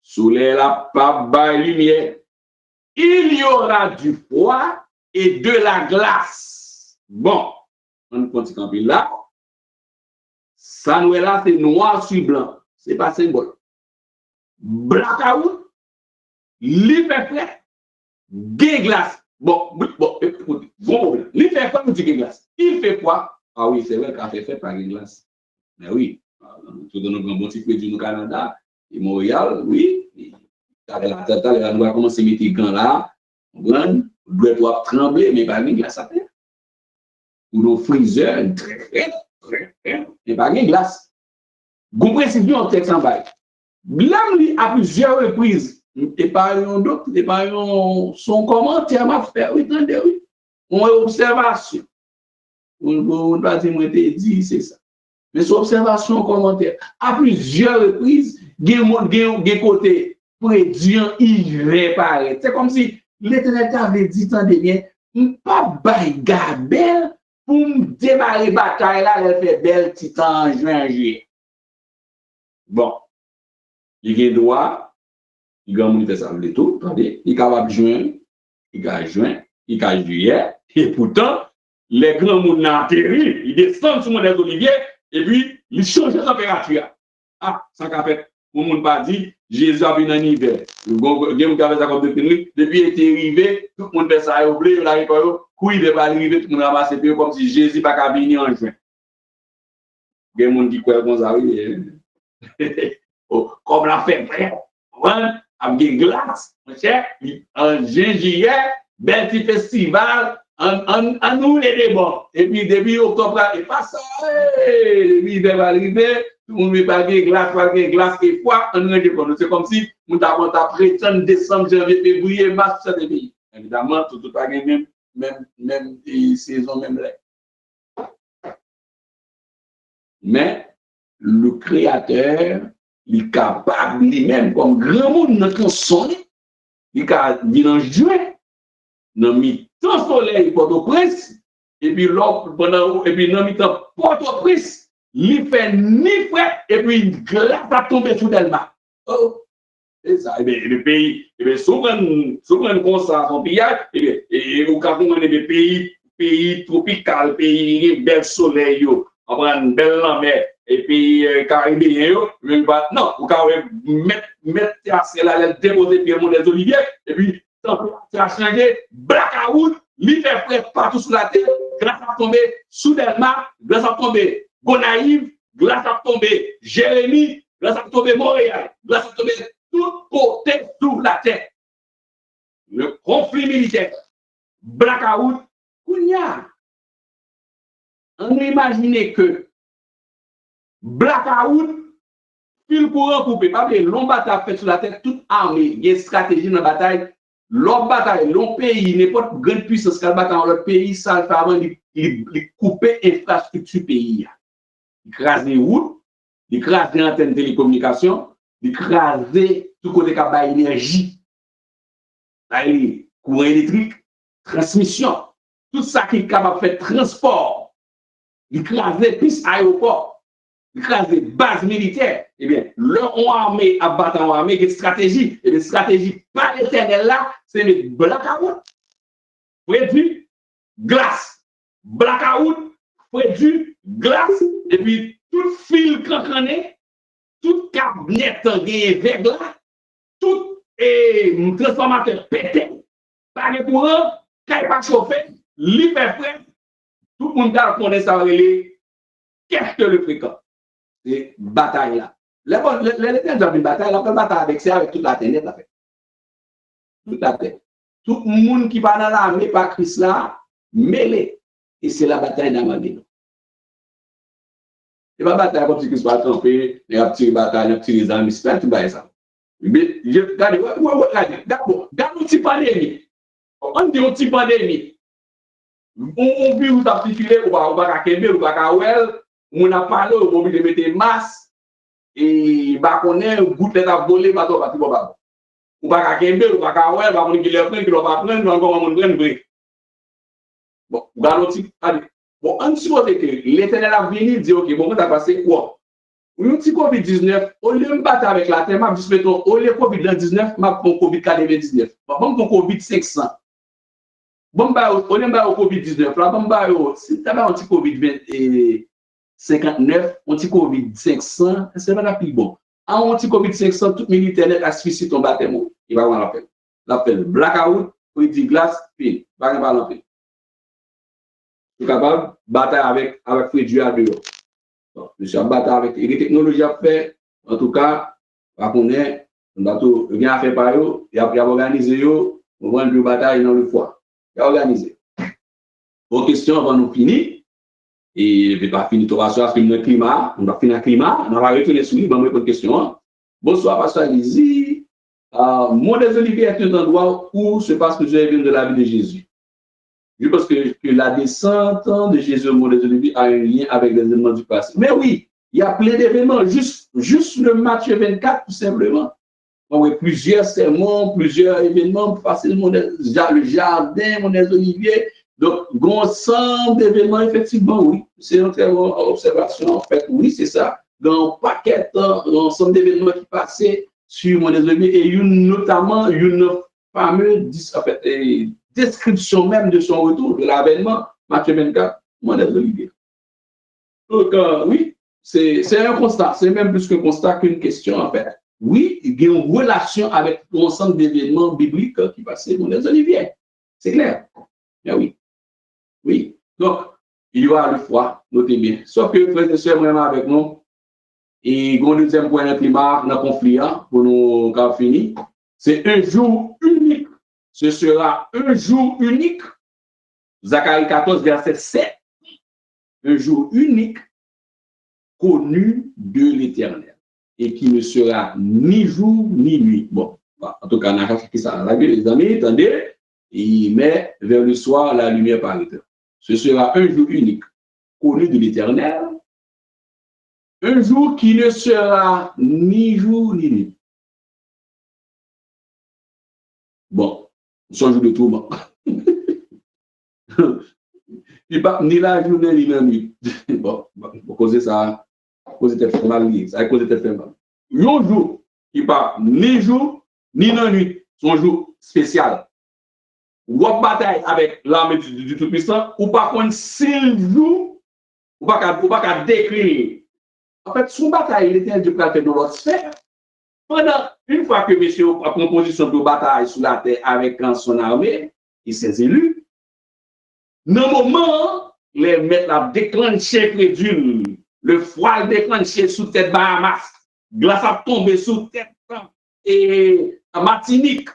S1: Soleil la pas de lumière. Il y aura du froid et de la glace. Bon, on continue là. Ça nous est là, c'est noir sur blanc. C'est pas symbole. Blackout, il fait frais, des glaces. Bon, il fait quoi, nous dit glace? Il fait quoi? Ah oui, c'est vrai qu'il fait par des glaces. Mais oui, tout dans nos grands types du Canada, et Montréal, oui. Avec la tête, on va commencer à mettre les gants là. On doit trembler, mais pas de glace à terre. Ou nos freezers, mais pas de glace. Vous précisez en texte en bas. L'homme à plusieurs reprises, et pas d'autres, et pas son commentaire m'a fait, oui, attendez, oui. On est observation. On va dire, moi, dit, c'est ça. Mais son observation, commentaire, à plusieurs reprises, il y a côté prédiant, il réparait. C'est comme si l'Éternel avait dit, attendez bien, pas bail gabelle pour me démarrer bataille là, elle fait belle titan en juin, juillet. Bon. Il y a droit, il y a un ça de tout, attendez, il y a juin, il y a juin, il y a juillet, et pourtant, les grands monde atterri, ils descendent sur les oliviers, et puis, ils changent de température. Ah, ça qu'a fait, le monde pas dit, Jésus a venu en hiver. Il y a un ça comme depuis il était arrivé, tout le monde fait ça, il a oublié, il a réparé, il va arriver, tout le monde a ramassé, comme si Jésus n'a pas venu en juin. Il y a un monde qui croit comme ça, oui. Comme la fête, avec glace, en juillet, bel petit festival, en nous les débats. Et puis, depuis octobre, il passe ça, depuis il va arriver, tout le monde pas de glace, et fois, on est c'est comme si nous avons prétendre décembre, janvier, février, mars, ça des pays. Évidemment, tout pas même saison, même là. Mais le créateur, il est capable lui-même, comme grand monde dans le soleil, il est capable de en juin, dans mi-temps soleil, Port-au-Prince, et puis l'autre, et puis dans mi-temps Port-au-Prince, il fait ni frais, et puis une glace a tombé sur Delma. Oh, c'est ça. Et bien, le pays, et bien, souvent, comme ça, son pillage, et au Gabon, on est des pays tropicaux, pays bel soleil, on prend une belle mer, et puis caribéen, non, vous pouvez mettre là, déposer pied mon des oliviers, et puis, ça a changé, blackout, il fait frais partout sur la terre, glace a tombé soudainement, glace a tombé Gonaïve, glace a tombé Jérémie, glace a tombé Montréal, glace a tombé tout côté sur la terre. Le conflit militaire, blackout, Kounia. On imagine que blackout, fil courant coupé, pas de long bataille fait sur la terre, toute armée, il y a une stratégie dans la bataille. L'autre bataille, l'autre pays, n'importe grande puissance qui bataille dans l'autre pays, ça le fait avant de couper l'infrastructure pays. Écraser les routes, écraser l'antenne de télécommunication, écraser tout côté qui a énergie, courant électrique, transmission, tout ça qui est capable de faire transport, écraser plus aéroport, écraser base militaire. Eh bien, leur armée à battre en armée, une stratégie, et une stratégie pas éternelle là, c'est le blackout, prévu, glace, blackout, prévu, glace, et puis tout fil cancané, tout cabinet vers là, tout transformateur pété, pas de courant, quand pas chauffé, l'hiver frais, tout le monde connaît ça, qu'est-ce que le fréquent? C'est bataille là. Les gens ont une bataille, la bataille avec ça, avec toute la terre, la fait. Toute la terre. Tout le monde qui va dans l'armée par Christ là, mêlé. Et c'est la bataille d'Armageddon. Et la bataille, comme si Christ va tromper, il y a une petite bataille, il y a une petite armée, c'est pas tout ça. Mais, regardez, d'abord, regarde une petite pandémie. On dit une petite pandémie. On vit où tu as circulé, ou pas Kembe, ou pas Well, on a parlé, on a obligé de mettre masque. Et bah on est goutte à voler pas toi parti pas ou pas Kembe ou pas ouais bah on qui le prend qui le pas prendre encore on prend vrai bon garantie bon on suppose que l'Éternel a venu dire OK bon on a passé quoi un petit Covid-19 au lieu de battre avec la terre m'a juste mettons au lieu Covid-19 m'a prend Covid-19 bon prend Covid 500 bon bah on est bah au Covid-19 là bon bah si tu as un petit Covid 59, on dit Covid 500, c'est pas la plus bon. En petit Covid 500, tout militaire net asphyxie ton baptême. Il va avoir l'appel. L'appel blackout, il dit glace, pile. Pas de ballon pile. Tu es capable de battre avec Frédéric à dehors. Donc, je suis en bataille avec les technologies à faire. En tout cas, on est, on a tout bien fait par eux, et après avoir organisé, on va une bataille dans le foie. Il a organisé. Vos questions avant nous finir. Et je ne vais pas finir tout parce que le climat, on va finir le climat, on va retourner sur lui, on va me poser une question. Bonsoir, Pasteur Lizzie. Mon des Oliviers est un endroit où se passe plusieurs événements de la vie de Jésus. Je pense que la descente de Jésus au Mont des Oliviers a un lien avec les événements du passé. Mais oui, il y a plein d'événements, juste le Matthieu 24, tout simplement. On a plusieurs sermons, plusieurs événements pour passer le jardin, Mont des Oliviers. Donc, ensemble d'événements, effectivement, oui. C'est une très bonne observation. En fait, oui, c'est ça. Dans un paquet, ensemble d'événements qui passaient sur Mont des Oliviers et notamment une fameuse description même de son retour, de l'avènement, Matthieu 24, Mont des Oliviers. Donc, oui, c'est un constat. C'est même plus qu'un constat qu'une question, en fait. Oui, il y a une relation avec l'ensemble d'événements bibliques qui passaient Mont des Oliviers. C'est clair. Mais oui. Oui, donc, il y aura le froid, notez bien. Sauf que, frères et sœurs, vraiment avec nous, et le deuxième point de climat, dans le conflit, pour nous finir, c'est un jour unique. Ce sera un jour unique. Zacharie 14, verset 7. Un jour unique. connu de l'Éternel, et qui ne sera ni jour ni nuit. Bon, en tout cas, on a fait ça dans la Bible, les amis, attendez, mais vers le soir, la lumière paraîtra. Ce sera un jour unique, connu de l'Éternel, un jour qui ne sera ni jour ni nuit. Bon, c'est un jour de tourment. Ni la journée ni la nuit. Bon, pour causer ça, causer tes fait mal, ça a causé tes fait mal. Un jour qui pas ni jour ni la nuit, c'est un jour spécial. Ou en bataille avec l'armée du Tout-Puissant, ou pas contre 6 jours, ou pas qu'à décrire. En fait, son bataille, il était de faire dans l'autre sphère. Pendant une fois que monsieur a pris position de bataille sur la terre avec son armée et ses élus, dans le moment, les maîtres ont déclenché crédule, le froid déclenché sous tête Bahamas, glace a tombé sous tête et Martinique,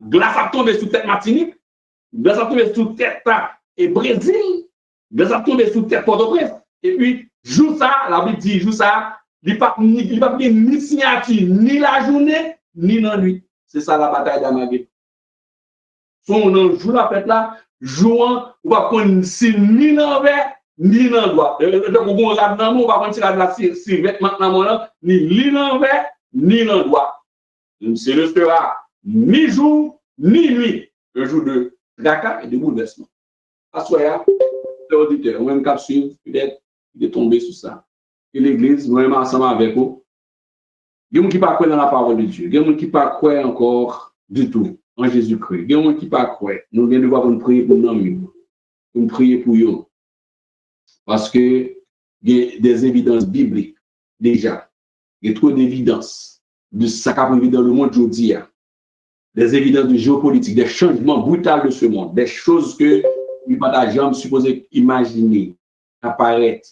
S1: glace a tombé sous tête Martinique, glace a tombé sous tête et Brésil, glace a tombé sous tête Port-au-Prince. Et puis, jour ça, la Bible dit, jour ça, il n'y a pas ni signature, ni la journée, ni la nuit. C'est ça la bataille d'Amagé. Son jour la fête là, jouant, on va prendre ni l'envers, ni l'endroit. Donc, on va prendre la silhouette maintenant, ni l'envers, ni l'endroit. Ce ne sera ni jour, ni nuit. Un jour de tracas et de bouleversement. Assoya, les auditeurs, on va me suivre, peut-être, de tomber sur ça. Et l'Église, nous-mêmes ensemble avec vous, il y a des gens qui ne croient pas dans la parole de Dieu. Il y a des gens qui ne croient pas encore du tout en Jésus-Christ. Il y a des gens qui ne croient pas. Nous venons de voir pour prier pour nous, pour prier pour eux. Parce que il y a des évidences bibliques déjà. Il y a trop d'évidences de ce qui arrive dans le monde aujourd'hui. Des évidences de géopolitique, des changements brutaux de ce monde, des choses que nous n'avons pas jamais supposé imaginer apparaître.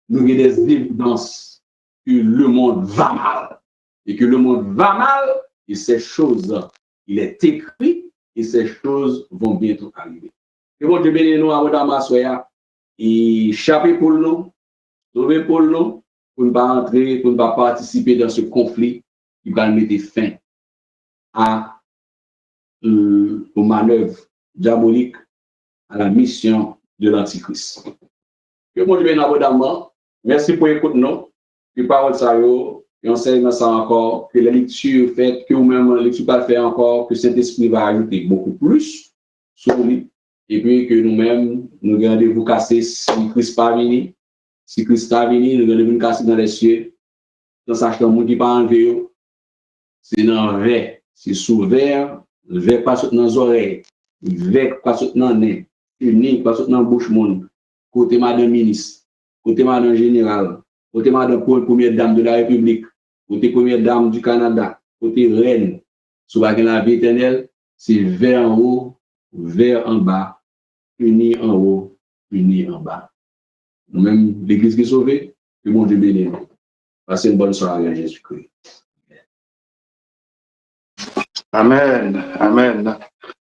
S1: Nous avons des évidences que le monde va mal. Et que le monde va mal, et ces choses, il est écrit, et ces choses vont bientôt arriver. Et bon, Dieu bénisse nous, avant d'Amasoya, et chapé pour nous, sauver pour nous, pour ne pas entrer, pour ne pas participer dans ce conflit qui va mettre fin aux manœuvres diaboliques, à la mission de l'Antichrist. Que bon Dieu bénisse abondamment. Merci pour écouter nous. Que parole ça yo, et enseigne ça encore, que la lecture faite, que vous-même la lecture pas fait encore, que Saint-Esprit va ajouter beaucoup plus sur lui. Et puis que nous-mêmes, nous gardons-vous casser si Christ pas venu. Si Christ pas venu, nous gardons-vous casser dans les cieux. Dans sa chambre qui pas enlevé, c'est dans le verre, c'est sous verre, le verre passe dans les oreilles, le verre passe dans le nez, le nez passe dans la bouche monde. Côté madame ministre, côté madame général, côté madame première dame de la République, côté première dame du Canada, côté reine, sous la vie éternelle, c'est vers en haut, vers en bas, uni en haut, uni en bas. Nous-mêmes, l'Église qui est sauvée, que mon Dieu bénisse. Passez une bonne soirée à Jésus-Christ.
S2: Amen. Amen.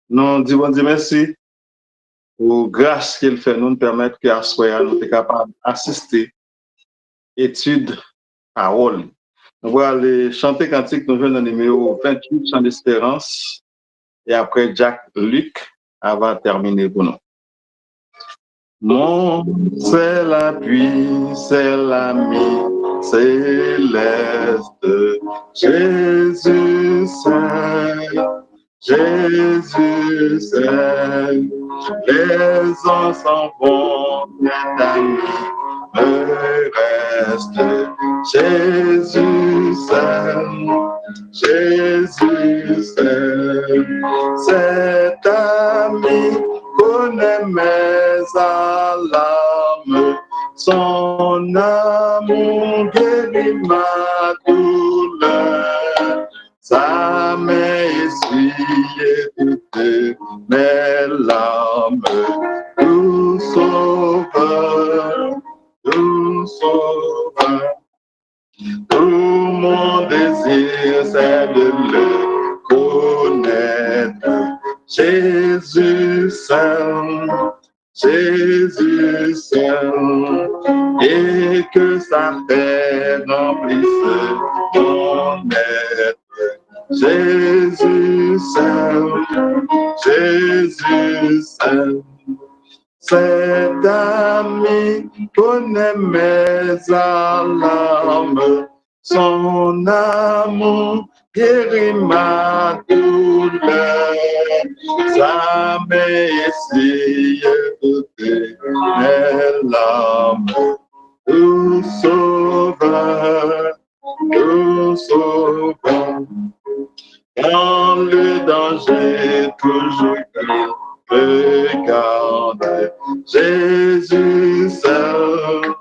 S2: Nous disons Dieu merci pour grâce qu'il fait nous permettre qu'à soir nous sommes capables d'assister étude parole. On va aller chanter cantique, nous venons dans le numéro 28, Chant d'espérance, et après Jack Luc, va terminer pour nous. Mon, c'est l'appui, c'est l'ami céleste, Jésus seul, Jésus seul, les ans s'en vont, mes amis me restent, Jésus seul, Jésus seul, cet ami connaît mes alarmes, son amour guérit ma douleur, sa main essuie toutes mes larmes, tout sauveur, tout sauveur. Tout mon désir, c'est de le connaître. Jésus seul, Jésus seul, et que sa paix remplisse mon être. Jésus seul, Jésus seul, cet ami connaît mes alarmes, son amour guérit ma douleur, sa messie écoutez mes larmes, tout sauveur, dans le danger toujours regarde Jésus seul,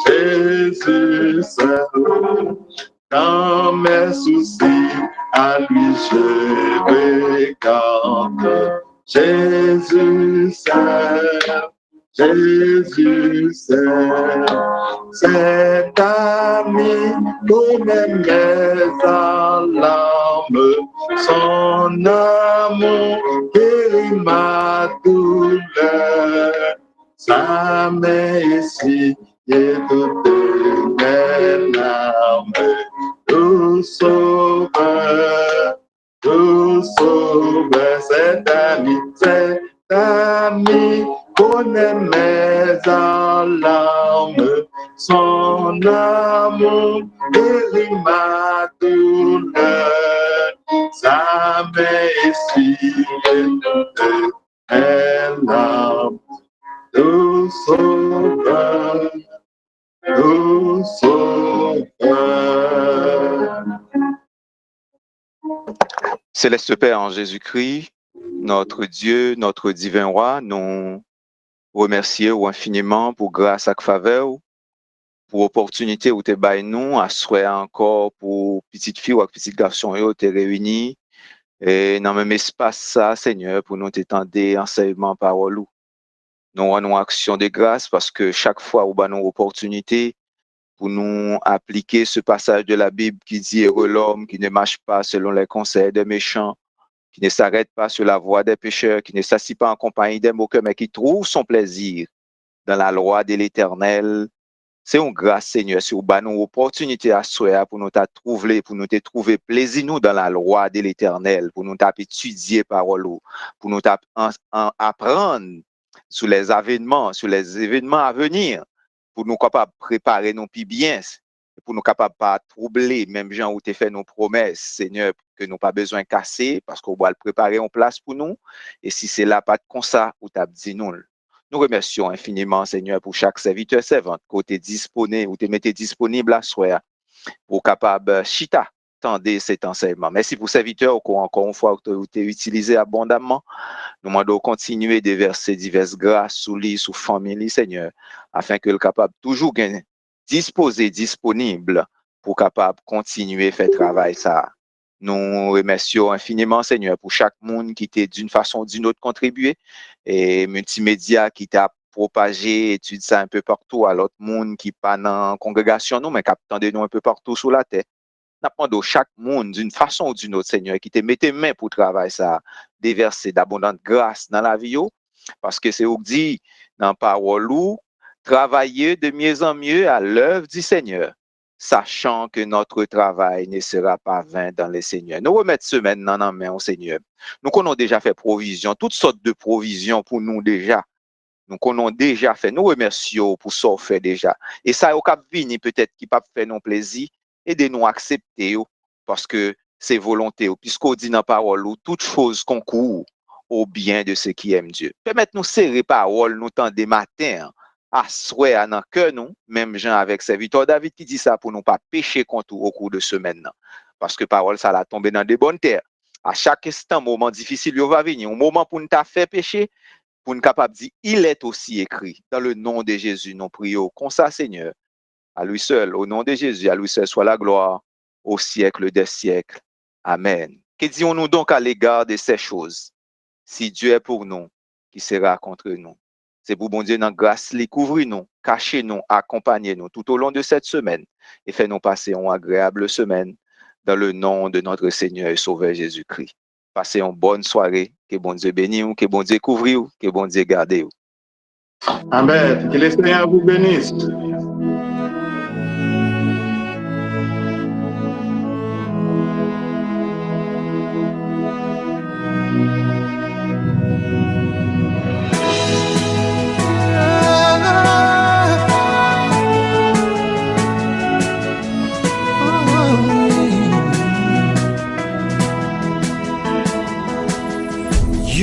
S2: Jésus seul, dans mes soucis, à lui je regarde Jésus seul, Jésus seul, cet ami connaît mes alarmes, son amour guérit ma douleur, sa messie est toutes mes larmes, tout sauveur, cet ami connaît mes alarmes, son amour guérit ma douleur, sa messie est toutes mes larmes, tout sauveur, tout sauveur.
S3: Céleste Père en Jésus-Christ, notre Dieu, notre divin roi, nous remercions infiniment pour grâce et faveur, pour opportunité où tu es nous, à souhait encore pour petite fille ou petite garçon, où tu es réunis, et dans le même espace, ça, Seigneur, pour nous t'étendre enseignement parole. Nous rendons action de grâce parce que chaque fois où nous avons opportunité pour nous appliquer ce passage de la Bible qui dit heureux l'homme qui ne marche pas selon les conseils des méchants, qui ne s'arrête pas sur la voie des pécheurs, qui ne s'assied pas en compagnie des moqueurs, mais qui trouve son plaisir dans la loi de l'Éternel. C'est une grâce, Seigneur, si vous avez une opportunité à souhaiter pour nous trouver, pour nous trouver plaisir nous dans la loi de l'Éternel, pour nous étudier parole, pour nous apprendre sur les événements à venir, pour nous capables de préparer nos plus bien, pour nous capables de pas troubler, même gens où tu fait nos promesses, Seigneur, que nous pas besoin de casser, parce qu'on va le préparer en place pour nous. Et si c'est là, pas de comme ça, où tu as dit nous. Nous remercions infiniment, Seigneur, pour chaque serviteur, servante, que tu es disponible, ou tu es disponible à soi, pour capable chita, tendez cet enseignement. Merci pour serviteur, encore une fois, que tu as utilisé abondamment. Nous demandons de continuer de verser diverses grâces sous lui, sous famille, Seigneur, afin que le capable toujours disposé, disponible, pour capable continuer à faire travail ça. Nous remercions infiniment, Seigneur, pour chaque monde qui t'a d'une façon ou d'une autre contribué et multimédia qui t'a propagé, étude ça un peu partout à l'autre monde qui pas dans la congrégation, nous, mais qui attendait nous un peu partout sur la terre. Nous demandons chaque monde d'une façon ou d'une autre, Seigneur, qui t'a mis main pour travailler ça, déverser d'abondante grâce dans la vie, parce que c'est où dit dans la parole, travailler de mieux en mieux à l'œuvre du Seigneur, sachant que notre travail ne sera pas vain dans le Seigneur. Nous remettons ce maintenant en main au Seigneur. Nous avons déjà fait provision, toutes sortes de provisions pour nous déjà. Nous avons déjà fait. Nous remercions pour ça fait déjà. Et ça, au cap vini peut-être qui pas fait non plaisir et de nous accepter parce que c'est volonté. Puisqu'on dit dans la parole, toute chose concourt au bien de ceux qui aiment Dieu. Permettez-nous serrer parole, nous temps des matins, à souhait à notre cœur, nous, même Jean avec serviteur David qui dit ça pour nous pas pécher contre au cours de semaine. Parce que parole, ça l'a tombé dans des bonnes terres. À chaque instant, moment difficile, il va venir. Un moment pour nous faire pécher, pour nous capable de dire, il est aussi écrit. Dans le nom de Jésus, nous prions comme ça, Seigneur. À lui seul, au nom de Jésus, à lui seul soit la gloire au siècle des siècles. Amen. Que disons-nous donc à l'égard de ces choses? Si Dieu est pour nous, qui sera contre nous? C'est pour bon Dieu, dans grâce, les couvrir-nous, cacher-nous, accompagner-nous tout au long de cette semaine et faire-nous passer une agréable semaine dans le nom de notre Seigneur et Sauveur Jésus-Christ. Passez une bonne soirée, que bon Dieu bénisse, que bon Dieu couvre, que bon Dieu garde.
S2: Amen. Que le Seigneur vous bénisse.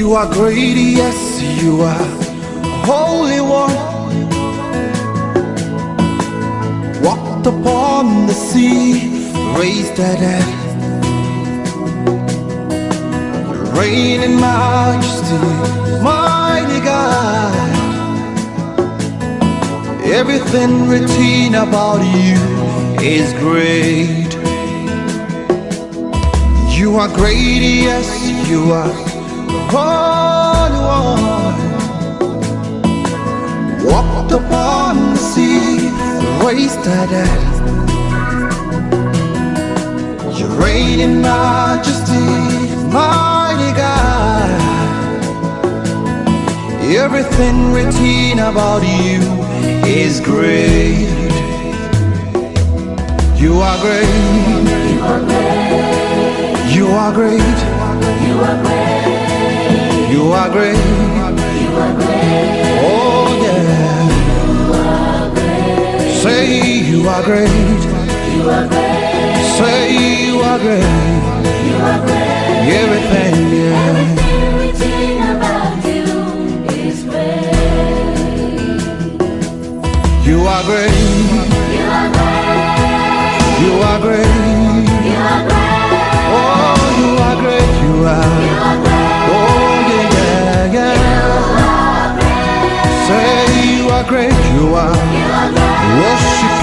S4: You are great, yes, you are Holy One. Walked upon the sea, raised the dead. Reign in majesty, mighty God. Everything written about you is great. You are great, yes, you are Holy One. Walked upon the sea, raised the dead. You reign in majesty, mighty God. Everything written about you is great. You are great.
S5: You are great.
S4: You are great.
S5: You are great.
S4: You are great.
S5: You are great.
S4: Oh yeah.
S5: You are great.
S4: Say you are great.
S5: You are great.
S4: Say you are great.
S5: You are great.
S4: Everything, yeah.
S5: Everything written about you is great.
S4: You are great.
S5: You are great.
S4: You are great.
S5: You are great.
S4: Oh, you are great. You are.
S5: You are great.
S4: Oh yeah, yeah, yeah.
S5: You are great.
S4: Say you are great. You are.
S5: You are great.
S4: Worship